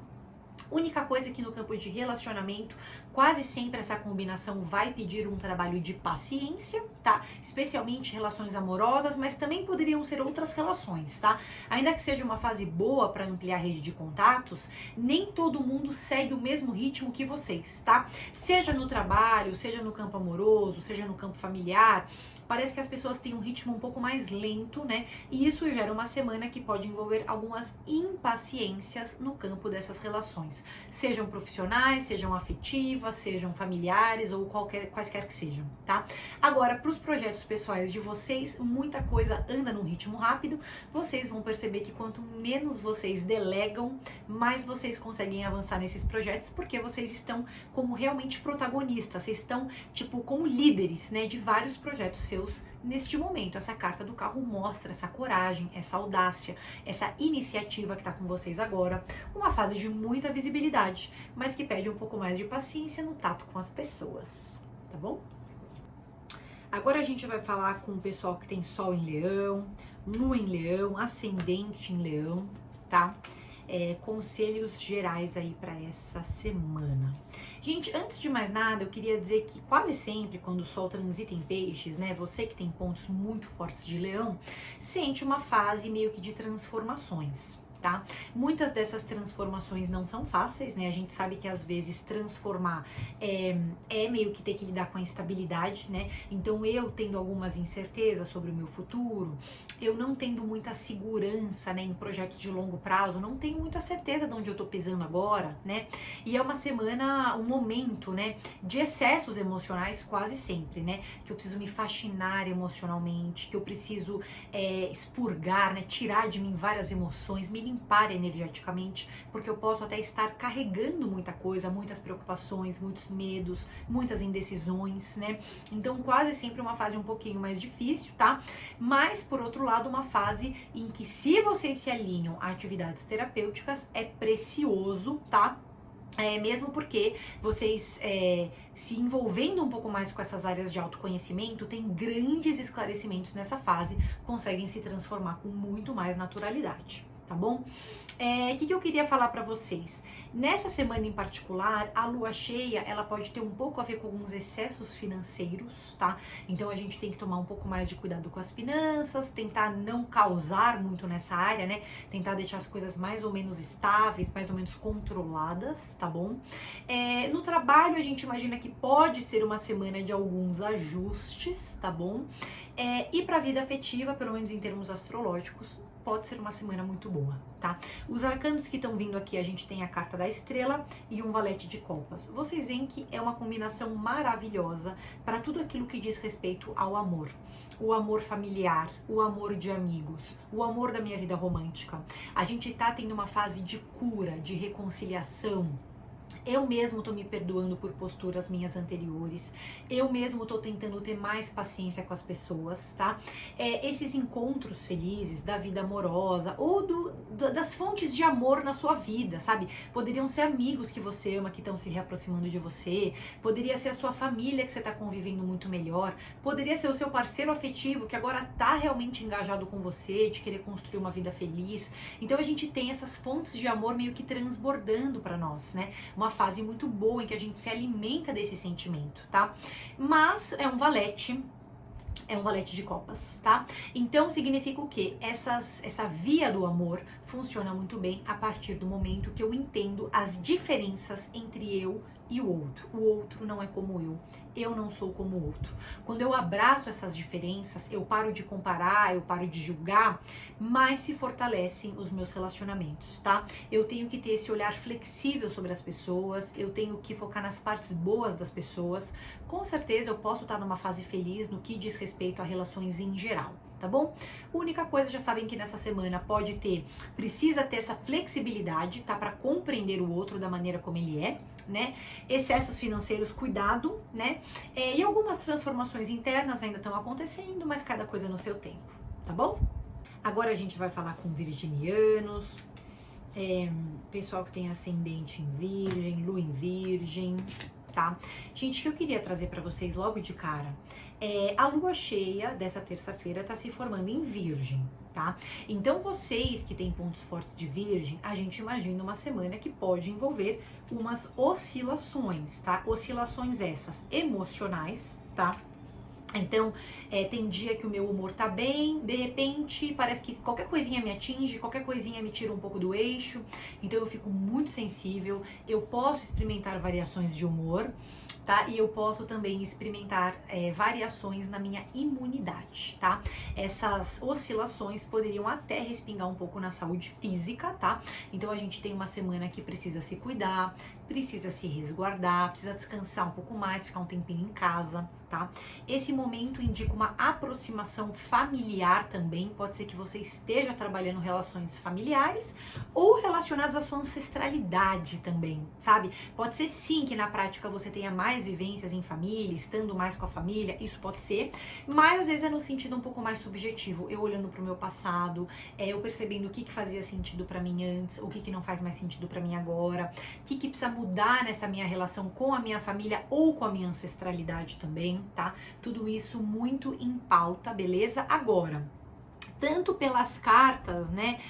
A: Única coisa que no campo de relacionamento, quase sempre essa combinação vai pedir um trabalho de paciência, tá? Especialmente relações amorosas, mas também poderiam ser outras relações, tá? Ainda que seja uma fase boa para ampliar a rede de contatos, nem todo mundo segue o mesmo ritmo que vocês, tá? Seja no trabalho, seja no campo amoroso, seja no campo familiar, parece que as pessoas têm um ritmo um pouco mais lento, né? E isso gera uma semana que pode envolver algumas impaciências no campo dessas relações. Sejam profissionais, sejam afetivas, sejam familiares ou quaisquer que sejam, tá? Agora, para os projetos pessoais de vocês, muita coisa anda num ritmo rápido. Vocês vão perceber que quanto menos vocês delegam, mais vocês conseguem avançar nesses projetos, porque vocês estão como realmente protagonistas, vocês estão, tipo, como líderes, né, de vários projetos seus neste momento. Essa carta do carro mostra essa coragem, essa audácia, essa iniciativa que está com vocês agora. Uma fase de muita visibilidade, mas que pede um pouco mais de paciência no tato com as pessoas, tá bom? Agora a gente vai falar com o pessoal que tem Sol em Leão, Lua em Leão, Ascendente em Leão, tá? Conselhos gerais aí para essa semana. Gente, antes de mais nada, eu queria dizer que quase sempre quando o Sol transita em Peixes, né, você que tem pontos muito fortes de Leão, sente uma fase meio que de transformações, tá? Muitas dessas transformações não são fáceis, né? A gente sabe que às vezes transformar é meio que ter que lidar com a instabilidade, né? Então eu tendo algumas incertezas sobre o meu futuro, eu não tendo muita segurança, né, em projetos de longo prazo, não tenho muita certeza de onde eu tô pisando agora, né? E é uma semana, um momento, né, de excessos emocionais quase sempre, né? Que eu preciso me fascinar emocionalmente, que eu preciso expurgar, né, tirar de mim várias emoções, me limpar energeticamente, porque eu posso até estar carregando muita coisa, muitas preocupações, muitos medos, muitas indecisões, né? Então quase sempre uma fase um pouquinho mais difícil, tá? Mas por outro lado, uma fase em que, se vocês se alinham a atividades terapêuticas, é precioso, tá? Mesmo porque vocês se envolvendo um pouco mais com essas áreas de autoconhecimento, tem grandes esclarecimentos nessa fase, conseguem se transformar com muito mais naturalidade, tá bom? O que eu queria falar pra vocês? Nessa semana em particular, a lua cheia, ela pode ter um pouco a ver com alguns excessos financeiros, tá? Então a gente tem que tomar um pouco mais de cuidado com as finanças, tentar não causar muito nessa área, né? Tentar deixar as coisas mais ou menos estáveis, mais ou menos controladas, tá bom? No trabalho, a gente imagina que pode ser uma semana de alguns ajustes, tá bom? E pra vida afetiva, pelo menos em termos astrológicos, pode ser uma semana muito boa, tá? Os arcanos que estão vindo aqui, a gente tem a carta da estrela e um valete de copas. Vocês veem que é uma combinação maravilhosa para tudo aquilo que diz respeito ao amor. O amor familiar, o amor de amigos, o amor da minha vida romântica. A gente tá tendo uma fase de cura, de reconciliação. Eu mesmo tô me perdoando por posturas minhas anteriores. Eu mesmo tô tentando ter mais paciência com as pessoas, tá? Esses encontros felizes da vida amorosa ou das fontes de amor na sua vida, sabe? Poderiam ser amigos que você ama, que estão se reaproximando de você. Poderia ser a sua família que você tá convivendo muito melhor. Poderia ser o seu parceiro afetivo que agora tá realmente engajado com você, de querer construir uma vida feliz. Então a gente tem essas fontes de amor meio que transbordando pra nós, né? Uma fase muito boa em que a gente se alimenta desse sentimento, tá? Mas é um valete de copas, tá? Então significa o quê? Essa via do amor funciona muito bem a partir do momento que eu entendo as diferenças entre eu e o outro. O outro não é como eu não sou como o outro. Quando eu abraço essas diferenças, eu paro de comparar, eu paro de julgar, mas se fortalecem os meus relacionamentos, tá? Eu tenho que ter esse olhar flexível sobre as pessoas, eu tenho que focar nas partes boas das pessoas. Com certeza eu posso estar numa fase feliz no que diz respeito a relações em geral, tá bom? Única coisa, já sabem que nessa semana precisa ter essa flexibilidade, tá? Pra compreender o outro da maneira como ele é, né? Excessos financeiros, cuidado, né? E algumas transformações internas ainda estão acontecendo, mas cada coisa no seu tempo, tá bom? Agora a gente vai falar com virginianos, pessoal que tem ascendente em virgem, lua em virgem, tá? Gente, o que eu queria trazer pra vocês logo de cara a lua cheia dessa terça-feira tá se formando em virgem, tá? Então vocês que têm pontos fortes de virgem, a gente imagina uma semana que pode envolver umas oscilações, tá? Oscilações essas emocionais, tá? Então, tem dia que o meu humor tá bem, de repente parece que qualquer coisinha me atinge, qualquer coisinha me tira um pouco do eixo, então eu fico muito sensível, eu posso experimentar variações de humor, tá? E eu posso também experimentar variações na minha imunidade, tá? Essas oscilações poderiam até respingar um pouco na saúde física, tá? Então a gente tem uma semana que precisa se cuidar, precisa se resguardar, precisa descansar um pouco mais, ficar um tempinho em casa, tá? Esse momento indica uma aproximação familiar também, pode ser que você esteja trabalhando relações familiares ou relacionadas à sua ancestralidade também, sabe? Pode ser sim que na prática você tenha mais vivências em família, estando mais com a família, isso pode ser, mas às vezes é no sentido um pouco mais subjetivo, eu olhando pro meu passado, eu percebendo o que fazia sentido pra mim antes, o que não faz mais sentido pra mim agora, o que precisa mudar nessa minha relação com a minha família ou com a minha ancestralidade também, tá? Tudo isso muito em pauta, beleza? Agora, tanto pelas cartas, né,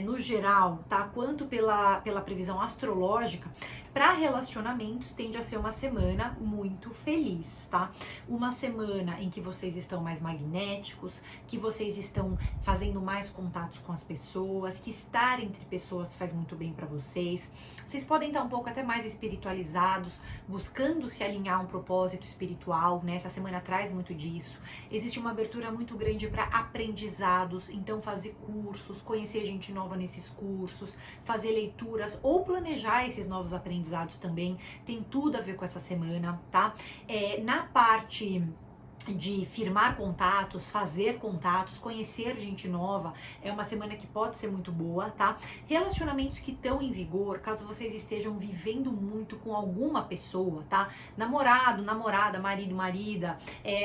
A: no geral, tá, quanto pela previsão astrológica, Para relacionamentos, tende a ser uma semana muito feliz, tá? Uma semana em que vocês estão mais magnéticos, que vocês estão fazendo mais contatos com as pessoas, que estar entre pessoas faz muito bem para vocês. Vocês podem estar um pouco até mais espiritualizados, buscando se alinhar a um propósito espiritual, né? Essa semana traz muito disso. Existe uma abertura muito grande para aprendizados, então fazer cursos, conhecer gente nova nesses cursos, fazer leituras ou planejar esses novos aprendizados também, tem tudo a ver com essa semana, tá? Na parte de firmar contatos, fazer contatos, conhecer gente nova, é uma semana que pode ser muito boa, tá? Relacionamentos que estão em vigor, caso vocês estejam vivendo muito com alguma pessoa, tá? Namorado, namorada, marido, marida,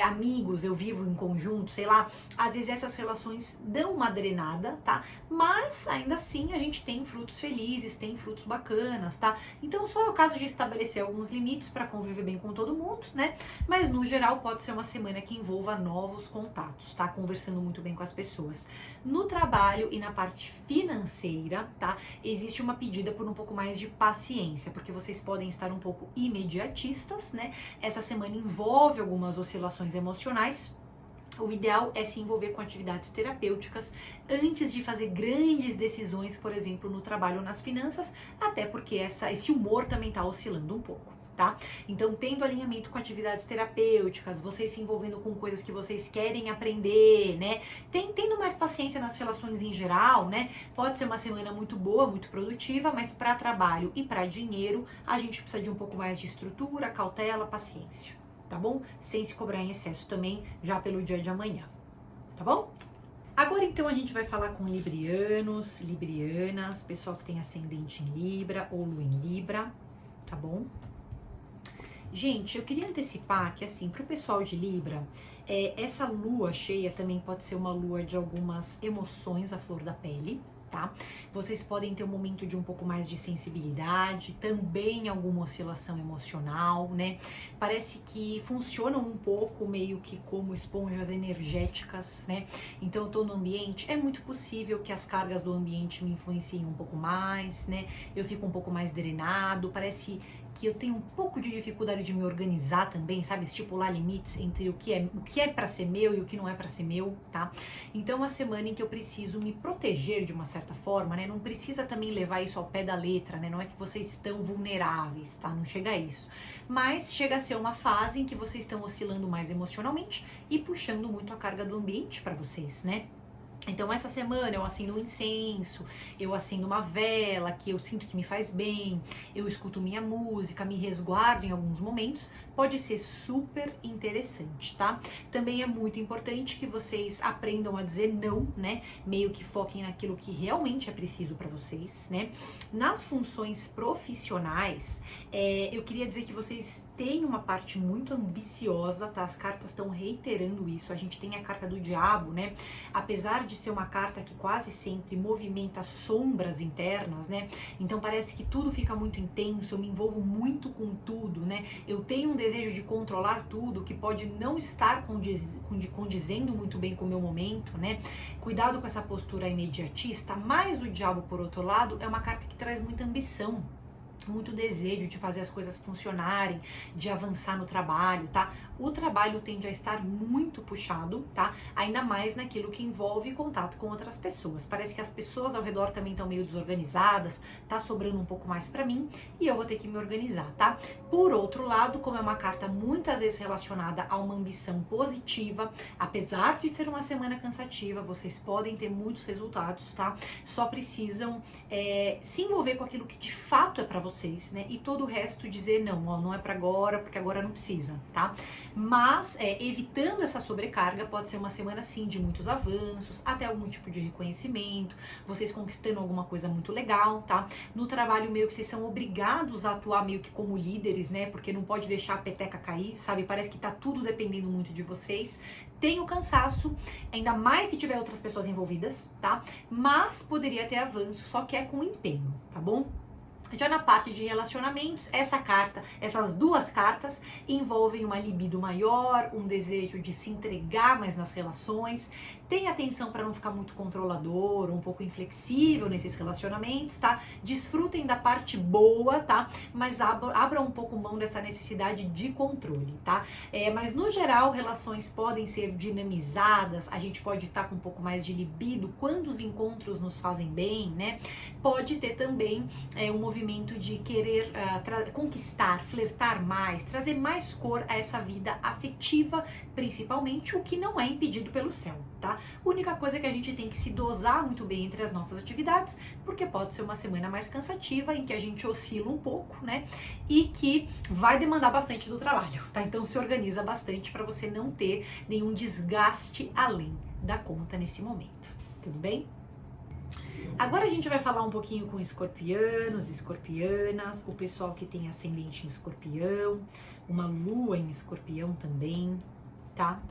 A: amigos, eu vivo em conjunto, sei lá, às vezes essas relações dão uma drenada, tá? Mas ainda assim a gente tem frutos felizes, tem frutos bacanas, tá? Então só é o caso de estabelecer alguns limites para conviver bem com todo mundo, né? Mas no geral pode ser uma semana que envolva novos contatos, tá? Conversando muito bem com as pessoas. No trabalho e na parte financeira, tá? Existe uma pedida por um pouco mais de paciência, porque vocês podem estar um pouco imediatistas, né? Essa semana envolve algumas oscilações emocionais. O ideal é se envolver com atividades terapêuticas antes de fazer grandes decisões, por exemplo, no trabalho ou nas finanças, até porque esse humor também tá oscilando um pouco. Tá? Então, tendo alinhamento com atividades terapêuticas, vocês se envolvendo com coisas que vocês querem aprender, né? Tendo mais paciência nas relações em geral, né? Pode ser uma semana muito boa, muito produtiva, mas para trabalho e para dinheiro, a gente precisa de um pouco mais de estrutura, cautela, paciência, tá bom? Sem se cobrar em excesso também, já pelo dia de amanhã, tá bom? Agora então a gente vai falar com librianos, librianas, pessoal que tem ascendente em Libra ou lua em Libra, tá bom? Gente, eu queria antecipar que, assim, pro pessoal de Libra, essa lua cheia também pode ser uma lua de algumas emoções à flor da pele, tá? Vocês podem ter um momento de um pouco mais de sensibilidade, também alguma oscilação emocional, né? Parece que funcionam um pouco meio que como esponjas energéticas, né? Então eu tô no ambiente, é muito possível que as cargas do ambiente me influenciem um pouco mais, né? Eu fico um pouco mais drenado, parece que eu tenho um pouco de dificuldade de me organizar também, sabe? Estipular limites entre o que é para ser meu e o que não é para ser meu, tá? Então, uma semana em que eu preciso me proteger de uma certa forma, né? Não precisa também levar isso ao pé da letra, né? Não é que vocês estão vulneráveis, tá? Não chega a isso. Mas chega a ser uma fase em que vocês estão oscilando mais emocionalmente e puxando muito a carga do ambiente para vocês, né? Então essa semana eu acendo um incenso, eu acendo uma vela que eu sinto que me faz bem, eu escuto minha música, me resguardo em alguns momentos, pode ser super interessante, tá? Também é muito importante que vocês aprendam a dizer não, né? Meio que foquem naquilo que realmente é preciso para vocês, né? Nas funções profissionais, eu queria dizer que vocês têm uma parte muito ambiciosa, tá? As cartas estão reiterando isso, a gente tem a carta do diabo, né? Apesar de ser uma carta que quase sempre movimenta sombras internas, né? Então parece que tudo fica muito intenso, eu me envolvo muito com tudo, né? Eu tenho um desejo de controlar tudo que pode não estar condizendo muito bem com o meu momento, né? Cuidado com essa postura imediatista, mas o diabo, por outro lado, é uma carta que traz muita ambição, muito desejo de fazer as coisas funcionarem, de avançar no trabalho, tá? O trabalho tende a estar muito puxado, tá? Ainda mais naquilo que envolve contato com outras pessoas. Parece que as pessoas ao redor também estão meio desorganizadas, tá sobrando um pouco mais pra mim e eu vou ter que me organizar, tá? Por outro lado, como é uma carta muitas vezes relacionada a uma ambição positiva, apesar de ser uma semana cansativa, vocês podem ter muitos resultados, tá? Só precisam se envolver com aquilo que de fato é pra vocês, né? E todo o resto dizer não, ó, não é pra agora, porque agora não precisa, tá? Mas evitando essa sobrecarga, pode ser uma semana sim de muitos avanços, até algum tipo de reconhecimento, vocês conquistando alguma coisa muito legal, tá? No trabalho meio que vocês são obrigados a atuar meio que como líderes, né? Porque não pode deixar a peteca cair, sabe? Parece que tá tudo dependendo muito de vocês. Tem o cansaço, ainda mais se tiver outras pessoas envolvidas, tá? Mas poderia ter avanço, só que é com empenho, tá bom? Já na parte de relacionamentos, essas duas cartas envolvem uma libido maior, um desejo de se entregar mais nas relações. Tenha atenção para não ficar muito controlador, um pouco inflexível nesses relacionamentos, tá? Desfrutem da parte boa, tá? Mas abra um pouco mão dessa necessidade de controle, tá? Mas no geral, relações podem ser dinamizadas, a gente pode estar com um pouco mais de libido quando os encontros nos fazem bem, né? Pode ter também um movimento de querer conquistar, flertar mais, trazer mais cor a essa vida afetiva, principalmente, o que não é impedido pelo céu, tá? A única coisa é que a gente tem que se dosar muito bem entre as nossas atividades, porque pode ser uma semana mais cansativa, em que a gente oscila um pouco, né? E que vai demandar bastante do trabalho, tá? Então se organiza bastante para você não ter nenhum desgaste além da conta nesse momento, tudo bem? Agora a gente vai falar um pouquinho com escorpianos, escorpianas, o pessoal que tem ascendente em escorpião, uma lua em escorpião também, tá?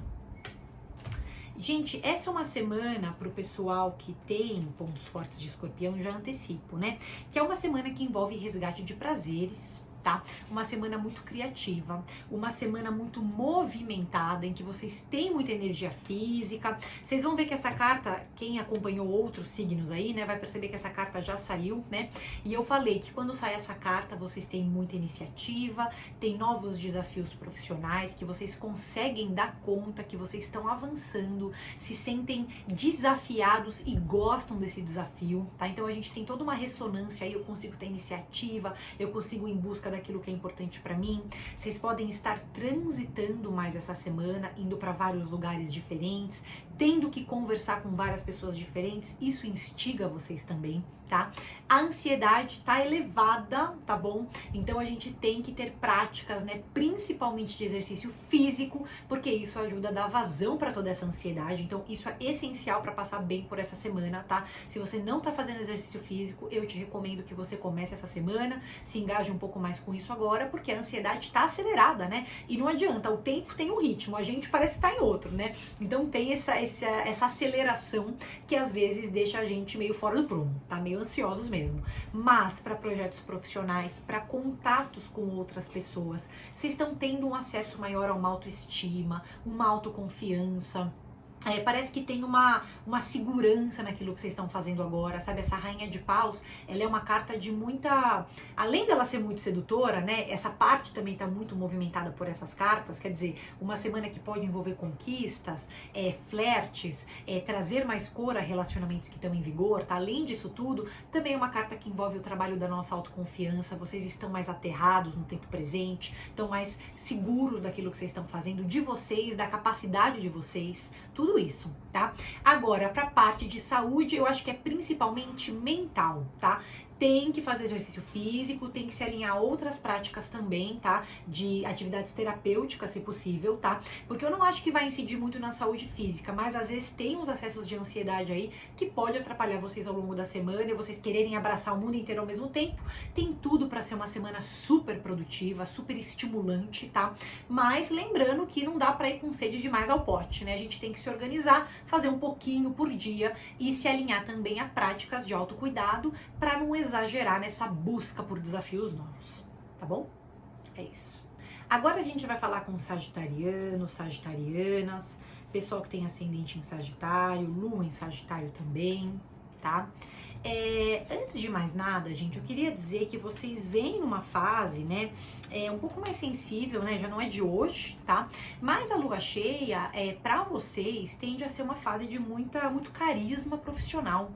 A: Gente, essa é uma semana pro pessoal que tem pontos fortes de escorpião, já antecipo, né? Que é uma semana que envolve resgate de prazeres, tá? Uma semana muito criativa, uma semana muito movimentada, em que vocês têm muita energia física. Vocês vão ver que essa carta, quem acompanhou outros signos aí, né, vai perceber que essa carta já saiu, né? E eu falei que quando sai essa carta, vocês têm muita iniciativa, tem novos desafios profissionais, que vocês conseguem dar conta, que vocês estão avançando, se sentem desafiados e gostam desse desafio, tá? Então a gente tem toda uma ressonância aí, eu consigo ter iniciativa, eu consigo ir em busca daquilo que é importante para mim. Vocês podem estar transitando mais essa semana, indo para vários lugares diferentes, tendo que conversar com várias pessoas diferentes. Isso instiga vocês também, tá? A ansiedade tá elevada, tá bom? Então a gente tem que ter práticas, né, principalmente de exercício físico, porque isso ajuda a dar vazão para toda essa ansiedade. Então isso é essencial para passar bem por essa semana, tá? Se você não tá fazendo exercício físico, eu te recomendo que você comece essa semana, se engaje um pouco mais com isso agora, porque a ansiedade tá acelerada, né? E não adianta, o tempo tem um ritmo, a gente parece estar em outro, né? Então tem essa aceleração que às vezes deixa a gente meio fora do prumo, tá? Meio ansiosos mesmo. Mas para projetos profissionais, para contatos com outras pessoas, vocês estão tendo um acesso maior a uma autoestima, uma autoconfiança. Parece que tem uma segurança naquilo que vocês estão fazendo agora, sabe? Essa rainha de paus, ela é uma carta de muita... Além dela ser muito sedutora, né? Essa parte também tá muito movimentada por essas cartas, quer dizer, uma semana que pode envolver conquistas, flertes, trazer mais cor a relacionamentos que estão em vigor, tá? Além disso tudo, também é uma carta que envolve o trabalho da nossa autoconfiança, vocês estão mais aterrados no tempo presente, estão mais seguros daquilo que vocês estão fazendo, de vocês, da capacidade de vocês, tudo isso, tá? Agora, pra parte de saúde, eu acho que é principalmente mental, tá? Tem que fazer exercício físico, tem que se alinhar a outras práticas também, tá? De atividades terapêuticas, se possível, tá? Porque eu não acho que vai incidir muito na saúde física, mas às vezes tem uns acessos de ansiedade aí que pode atrapalhar vocês ao longo da semana e vocês quererem abraçar o mundo inteiro ao mesmo tempo. Tem tudo pra ser uma semana super produtiva, super estimulante, tá? Mas lembrando que não dá pra ir com sede demais ao pote, né? A gente tem que se organizar, fazer um pouquinho por dia e se alinhar também a práticas de autocuidado pra não exagerar nessa busca por desafios novos, tá bom? É isso. Agora a gente vai falar com sagitarianos, sagitarianas, pessoal que tem ascendente em Sagitário, lua em Sagitário também, tá? Antes de mais nada, gente, eu queria dizer que vocês vêm numa fase, né, um pouco mais sensível, né, já não é de hoje, tá? Mas a lua cheia, pra vocês, tende a ser uma fase de muito carisma profissional,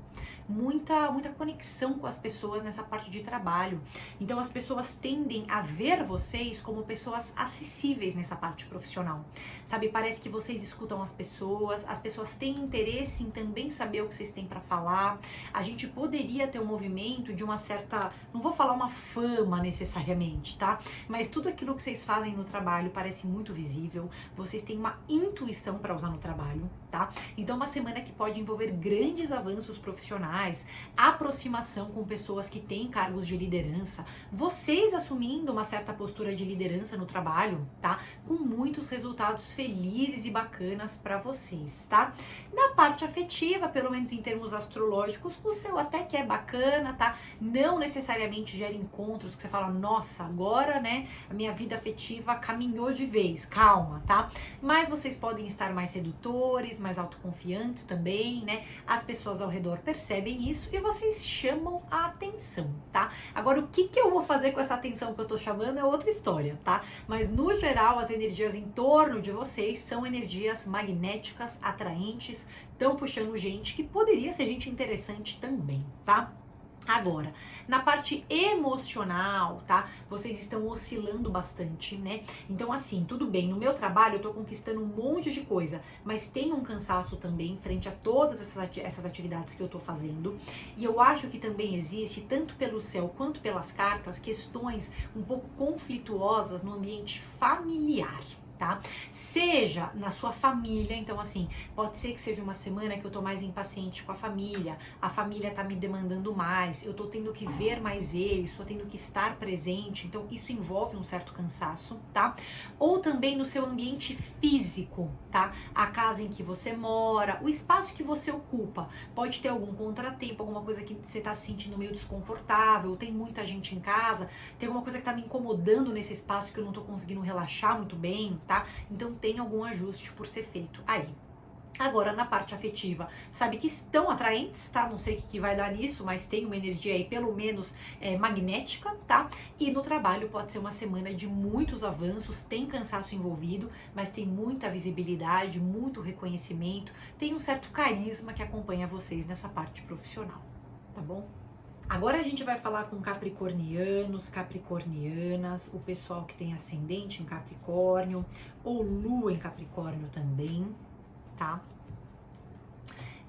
A: muita conexão com as pessoas nessa parte de trabalho. Então as pessoas tendem a ver vocês como pessoas acessíveis nessa parte profissional, sabe? Parece que vocês escutam as pessoas têm interesse em também saber o que vocês têm pra falar. A gente poderia ter um movimento de uma certa, não vou falar uma fama necessariamente, tá? Mas tudo aquilo que vocês fazem no trabalho parece muito visível, vocês têm uma intuição para usar no trabalho, tá? Então uma semana que pode envolver grandes avanços profissionais, aproximação com pessoas que têm cargos de liderança, vocês assumindo uma certa postura de liderança no trabalho, tá? Com muitos resultados felizes e bacanas para vocês, tá? Na parte afetiva, pelo menos em termos astrológicos, astrológicos, o seu até que é bacana, tá? Não necessariamente gera encontros que você fala, nossa, agora, né, a minha vida afetiva caminhou de vez, calma, tá? Mas vocês podem estar mais sedutores, mais autoconfiantes também, né? As pessoas ao redor percebem isso e vocês chamam a atenção, tá? Agora, o que eu vou fazer com essa atenção que eu tô chamando é outra história, tá? Mas, no geral, as energias em torno de vocês são energias magnéticas, atraentes, estão puxando gente que poderia ser gente interessante também, tá? Agora, na parte emocional, tá? Vocês estão oscilando bastante, né? Então, assim, tudo bem, no meu trabalho eu tô conquistando um monte de coisa, mas tem um cansaço também frente a todas essas atividades que eu tô fazendo. E eu acho que também existe, tanto pelo céu quanto pelas cartas, questões um pouco conflituosas no ambiente familiar. Tá? Seja na sua família, então assim, pode ser que seja uma semana que eu tô mais impaciente com a família tá me demandando mais, eu tô tendo que ver mais eles, tô tendo que estar presente, então isso envolve um certo cansaço, tá? Ou também no seu ambiente físico, tá? A casa em que você mora, o espaço que você ocupa, pode ter algum contratempo, alguma coisa que você tá se sentindo meio desconfortável, tem muita gente em casa, tem alguma coisa que tá me incomodando nesse espaço que eu não tô conseguindo relaxar muito bem, tá? Então tem algum ajuste por ser feito aí. Agora, na parte afetiva, sabe que estão atraentes, tá? Não sei o que vai dar nisso, mas tem uma energia aí, pelo menos, magnética, tá? E no trabalho pode ser uma semana de muitos avanços, tem cansaço envolvido, mas tem muita visibilidade, muito reconhecimento, tem um certo carisma que acompanha vocês nessa parte profissional, tá bom? Agora a gente vai falar com capricornianos, capricornianas, o pessoal que tem ascendente em Capricórnio ou lua em Capricórnio também, tá?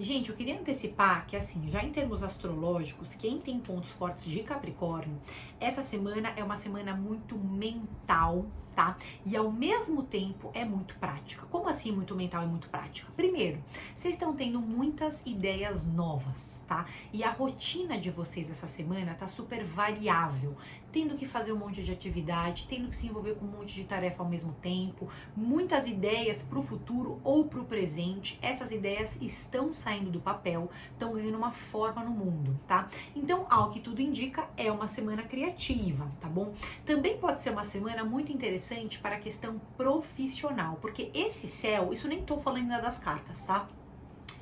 A: Gente, eu queria antecipar que, assim, já em termos astrológicos, quem tem pontos fortes de Capricórnio, essa semana é uma semana muito mental, tá? E ao mesmo tempo é muito prática. Como assim muito mental e muito prática? Primeiro, vocês estão tendo muitas ideias novas, tá? E a rotina de vocês essa semana tá super variável, tendo que fazer um monte de atividade, tendo que se envolver com um monte de tarefa ao mesmo tempo, muitas ideias pro futuro ou pro presente. Essas ideias estão saindo do papel, estão ganhando uma forma no mundo, tá? Então, ao que tudo indica, é uma semana criativa, tá bom? Também pode ser uma semana muito interessante para a questão profissional, porque esse céu, isso nem tô falando ainda das cartas, tá?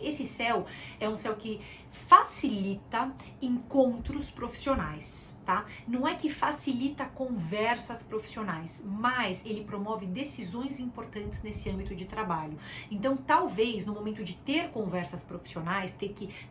A: Esse céu é um céu que facilita encontros profissionais, tá? Não é que facilita conversas profissionais, mas ele promove decisões importantes nesse âmbito de trabalho. Então, talvez, no momento de ter conversas profissionais,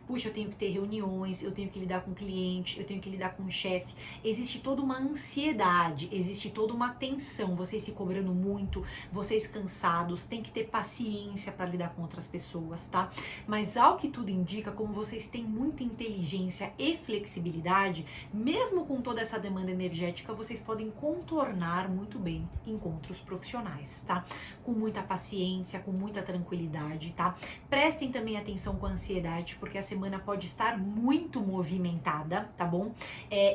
A: puxa, eu tenho que ter reuniões, eu tenho que lidar com o cliente, eu tenho que lidar com o chefe, existe toda uma ansiedade, existe toda uma tensão, vocês se cobrando muito, vocês cansados, tem que ter paciência para lidar com outras pessoas, tá? Mas ao que tudo indica, como vocês têm muita inteligência e flexibilidade, mesmo com toda essa demanda energética, vocês podem contornar muito bem encontros profissionais, tá? Com muita paciência, com muita tranquilidade, tá? Prestem também atenção com a ansiedade, porque a semana pode estar muito movimentada, tá bom?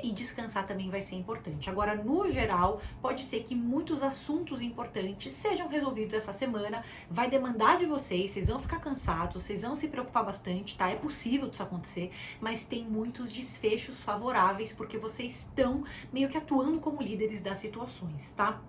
A: E descansar também vai ser importante. Agora, no geral, pode ser que muitos assuntos importantes sejam resolvidos essa semana, vai demandar de vocês, vocês vão ficar cansados, vocês vão se preocupar bastante, tá? É possível disso acontecer, mas tem muitos desfechos favoráveis, porque vocês estão meio que atuando como líderes das situações, tá?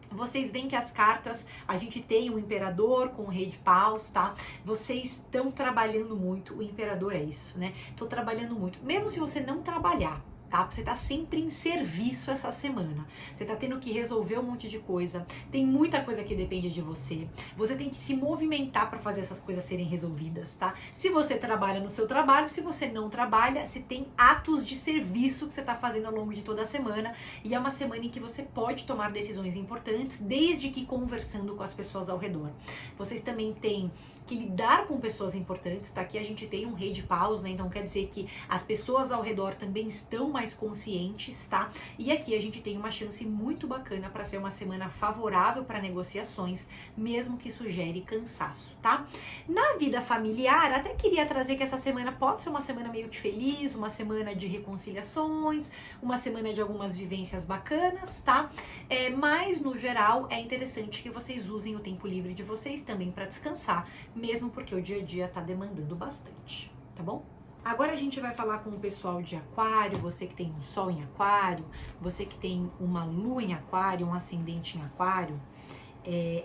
A: Vocês veem que as cartas, a gente tem o imperador com o rei de paus, tá? Vocês estão trabalhando muito, o imperador é isso, né? Tô trabalhando muito, mesmo se você não trabalhar, tá? Você tá sempre em serviço essa semana. Você tá tendo que resolver um monte de coisa. Tem muita coisa que depende de você. Você tem que se movimentar para fazer essas coisas serem resolvidas, tá? Se você trabalha no seu trabalho, se você não trabalha, você tem atos de serviço que você tá fazendo ao longo de toda a semana. E é uma semana em que você pode tomar decisões importantes, desde que conversando com as pessoas ao redor. Vocês também têm que lidar com pessoas importantes, tá? Aqui a gente tem um rei de paus, né? Então quer dizer que as pessoas ao redor também estão mais conscientes, tá? E aqui a gente tem uma chance muito bacana para ser uma semana favorável para negociações, mesmo que sugere cansaço, tá? Na vida familiar, até queria trazer que essa semana pode ser uma semana meio que feliz, uma semana de reconciliações, uma semana de algumas vivências bacanas, tá? Mas no geral é interessante que vocês usem o tempo livre de vocês também para descansar, mesmo porque o dia a dia tá demandando bastante, tá bom? Agora a gente vai falar com o pessoal de Aquário, você que tem um Sol em Aquário, você que tem uma Lua em Aquário, um ascendente em Aquário.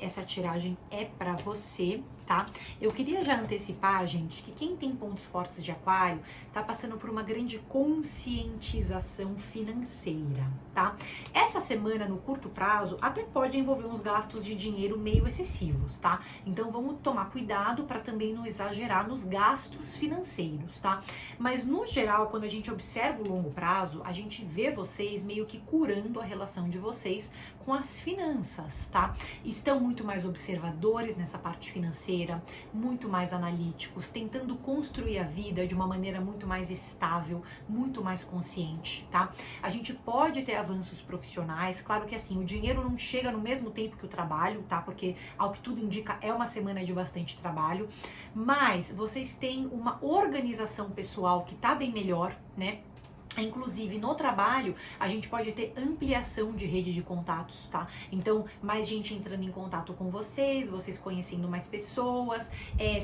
A: Essa tiragem é para você, tá? Eu queria já antecipar, gente, que quem tem pontos fortes de Aquário tá passando por uma grande conscientização financeira, tá? Essa semana, no curto prazo, até pode envolver uns gastos de dinheiro meio excessivos, tá? Então vamos tomar cuidado para também não exagerar nos gastos financeiros, tá? Mas no geral, quando a gente observa o longo prazo, a gente vê vocês meio que curando a relação de vocês com as finanças, tá? Estão muito mais observadores nessa parte financeira, muito mais analíticos, tentando construir a vida de uma maneira muito mais estável, muito mais consciente, tá? A gente pode ter avanços profissionais, claro que assim, o dinheiro não chega no mesmo tempo que o trabalho, tá? Porque, ao que tudo indica, é uma semana de bastante trabalho, mas vocês têm uma organização pessoal que tá bem melhor, né? Inclusive, no trabalho, a gente pode ter ampliação de rede de contatos, tá? Então, mais gente entrando em contato com vocês, vocês conhecendo mais pessoas,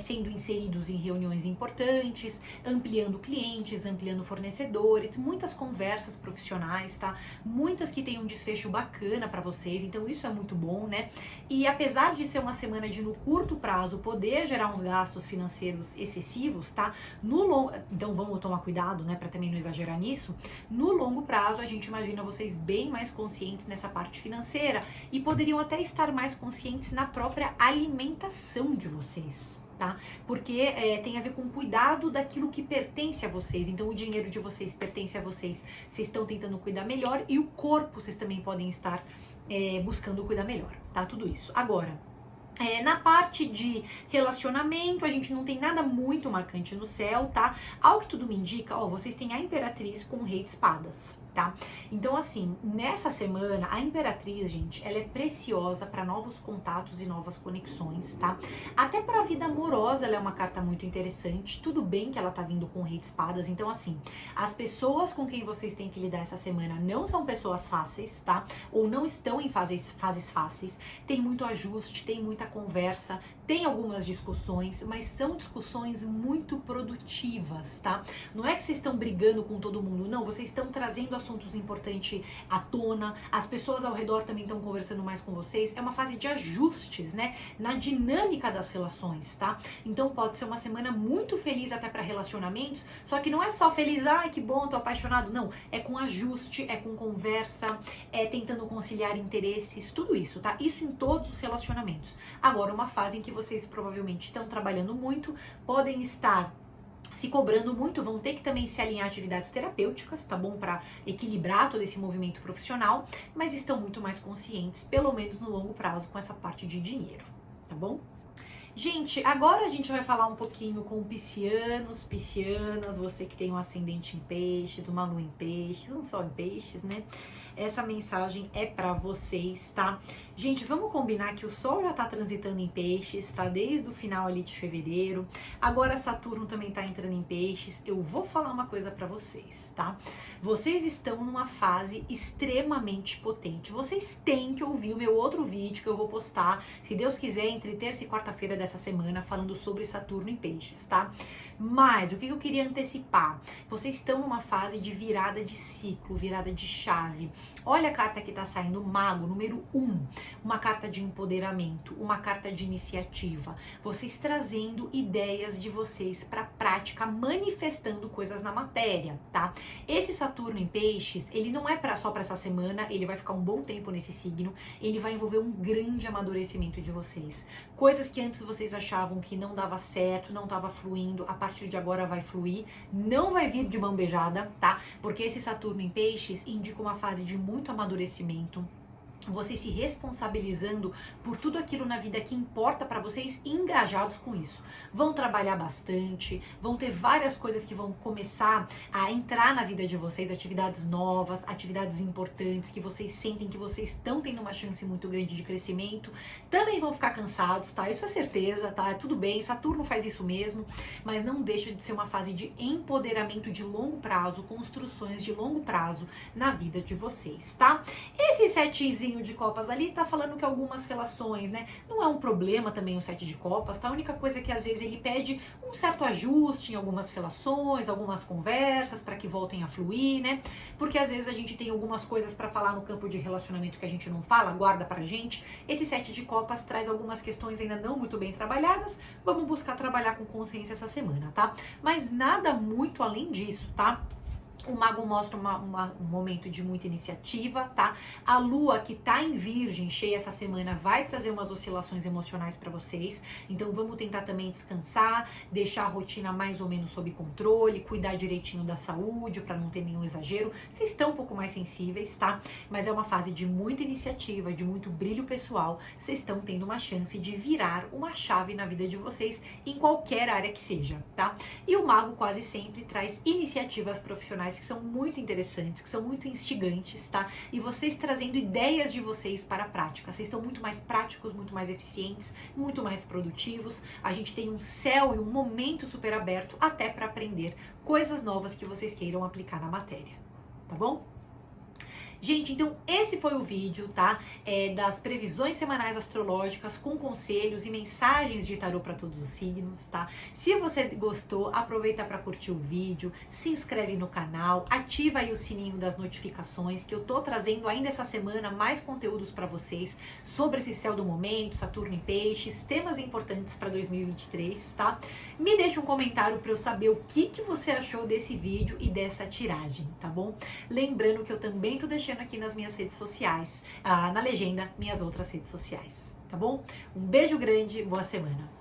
A: sendo inseridos em reuniões importantes, ampliando clientes, ampliando fornecedores, muitas conversas profissionais, tá? Muitas que tem um desfecho bacana pra vocês, então isso é muito bom, né? E apesar de ser uma semana de, no curto prazo, poder gerar uns gastos financeiros excessivos, tá? Então, vamos tomar cuidado, né? Pra também não exagerar nisso. No longo prazo, a gente imagina vocês bem mais conscientes nessa parte financeira e poderiam até estar mais conscientes na própria alimentação de vocês, tá? Porque tem a ver com cuidado daquilo que pertence a vocês. Então, o dinheiro de vocês pertence a vocês. Vocês estão tentando cuidar melhor e o corpo vocês também podem estar buscando cuidar melhor, tá? Tudo isso. Agora, na parte de relacionamento, a gente não tem nada muito marcante no céu, tá? Ao que tudo me indica, ó, vocês têm a Imperatriz com o Rei de Espadas, tá? Então, assim, nessa semana, a Imperatriz, gente, ela é preciosa para novos contatos e novas conexões, tá? Até para a vida amorosa, ela é uma carta muito interessante. Tudo bem que ela tá vindo com o Rei de Espadas, então, assim, as pessoas com quem vocês têm que lidar essa semana não são pessoas fáceis, tá? Ou não estão em fases fáceis. Tem muito ajuste, tem muita conversa, tem algumas discussões, mas são discussões muito produtivas, tá? Não é que vocês estão brigando com todo mundo, não, vocês estão trazendo assuntos importantes à tona, as pessoas ao redor também estão conversando mais com vocês, é uma fase de ajustes, né? Na dinâmica das relações, tá? Então pode ser uma semana muito feliz até para relacionamentos, só que não é só feliz, ai que bom, tô apaixonado, não, é com ajuste, é com conversa, é tentando conciliar interesses, tudo isso, tá? Isso em todos os relacionamentos. Agora, uma fase em que vocês provavelmente estão trabalhando muito, podem estar se cobrando muito, vão ter que também se alinhar a atividades terapêuticas, tá bom? Para equilibrar todo esse movimento profissional, mas estão muito mais conscientes, pelo menos no longo prazo, com essa parte de dinheiro, tá bom? Gente, agora a gente vai falar um pouquinho com piscianos, piscianas, você que tem um ascendente em peixes, uma lua em peixes, um sol em peixes, né? Essa mensagem é pra vocês, tá? Gente, vamos combinar que o sol já tá transitando em peixes, tá? Desde o final ali de fevereiro. Agora Saturno também tá entrando em peixes. Eu vou falar uma coisa pra vocês, tá? Vocês estão numa fase extremamente potente. Vocês têm que ouvir o meu outro vídeo que eu vou postar, se Deus quiser, entre terça e quarta-feira dessa semana, falando sobre Saturno em peixes, tá? Mas, o que eu queria antecipar? Vocês estão numa fase de virada de ciclo, virada de chave. Olha a carta que tá saindo, Mago, número 1. Uma carta de empoderamento, uma carta de iniciativa. Vocês trazendo ideias de vocês pra prática, manifestando coisas na matéria, tá? Esse Saturno em peixes, ele não é só pra essa semana, ele vai ficar um bom tempo nesse signo, ele vai envolver um grande amadurecimento de vocês. Coisas que antes vocês achavam que não dava certo, não tava fluindo, a partir de agora vai fluir, não vai vir de mão beijada, tá? Porque esse Saturno em peixes indica uma fase de muito amadurecimento, vocês se responsabilizando por tudo aquilo na vida que importa pra vocês, engajados com isso. Vão trabalhar bastante, vão ter várias coisas que vão começar a entrar na vida de vocês, atividades novas, atividades importantes, que vocês sentem que vocês estão tendo uma chance muito grande de crescimento. Também vão ficar cansados, tá? Isso é certeza, tá? Tudo bem, Saturno faz isso mesmo, mas não deixa de ser uma fase de empoderamento de longo prazo, construções de longo prazo na vida de vocês, tá? Esse 7 setezinho de copas ali tá falando que algumas relações, né, não é um problema também o 7 de copas, tá? A única coisa é que às vezes ele pede um certo ajuste em algumas relações, algumas conversas para que voltem a fluir, né? Porque às vezes a gente tem algumas coisas para falar no campo de relacionamento que a gente não fala, guarda pra gente. Esse 7 de copas traz algumas questões ainda não muito bem trabalhadas. Vamos buscar trabalhar com consciência essa semana, tá? Mas nada muito além disso, tá? O mago mostra um momento de muita iniciativa, tá? A lua que tá em virgem, cheia essa semana, vai trazer umas oscilações emocionais para vocês. Então vamos tentar também descansar, deixar a rotina mais ou menos sob controle, cuidar direitinho da saúde para não ter nenhum exagero. Vocês estão um pouco mais sensíveis, tá? Mas é uma fase de muita iniciativa, de muito brilho pessoal. Vocês estão tendo uma chance de virar uma chave na vida de vocês em qualquer área que seja, tá? E o mago quase sempre traz iniciativas profissionais que são muito interessantes, que são muito instigantes, tá? E vocês trazendo ideias de vocês para a prática. Vocês estão muito mais práticos, muito mais eficientes, muito mais produtivos. A gente tem um céu e um momento super aberto até para aprender coisas novas que vocês queiram aplicar na matéria, tá bom? Gente, então esse foi o vídeo, tá? Das previsões semanais astrológicas com conselhos e mensagens de tarô para todos os signos, tá? Se você gostou, aproveita para curtir o vídeo, se inscreve no canal, ativa aí o sininho das notificações, que eu tô trazendo ainda essa semana mais conteúdos para vocês sobre esse céu do momento, Saturno em Peixes, temas importantes para 2023, tá? Me deixa um comentário para eu saber o que você achou desse vídeo e dessa tiragem, tá bom? Lembrando que eu também tô deixando aqui nas minhas redes sociais, na legenda, minhas outras redes sociais, tá bom? Um beijo grande, boa semana!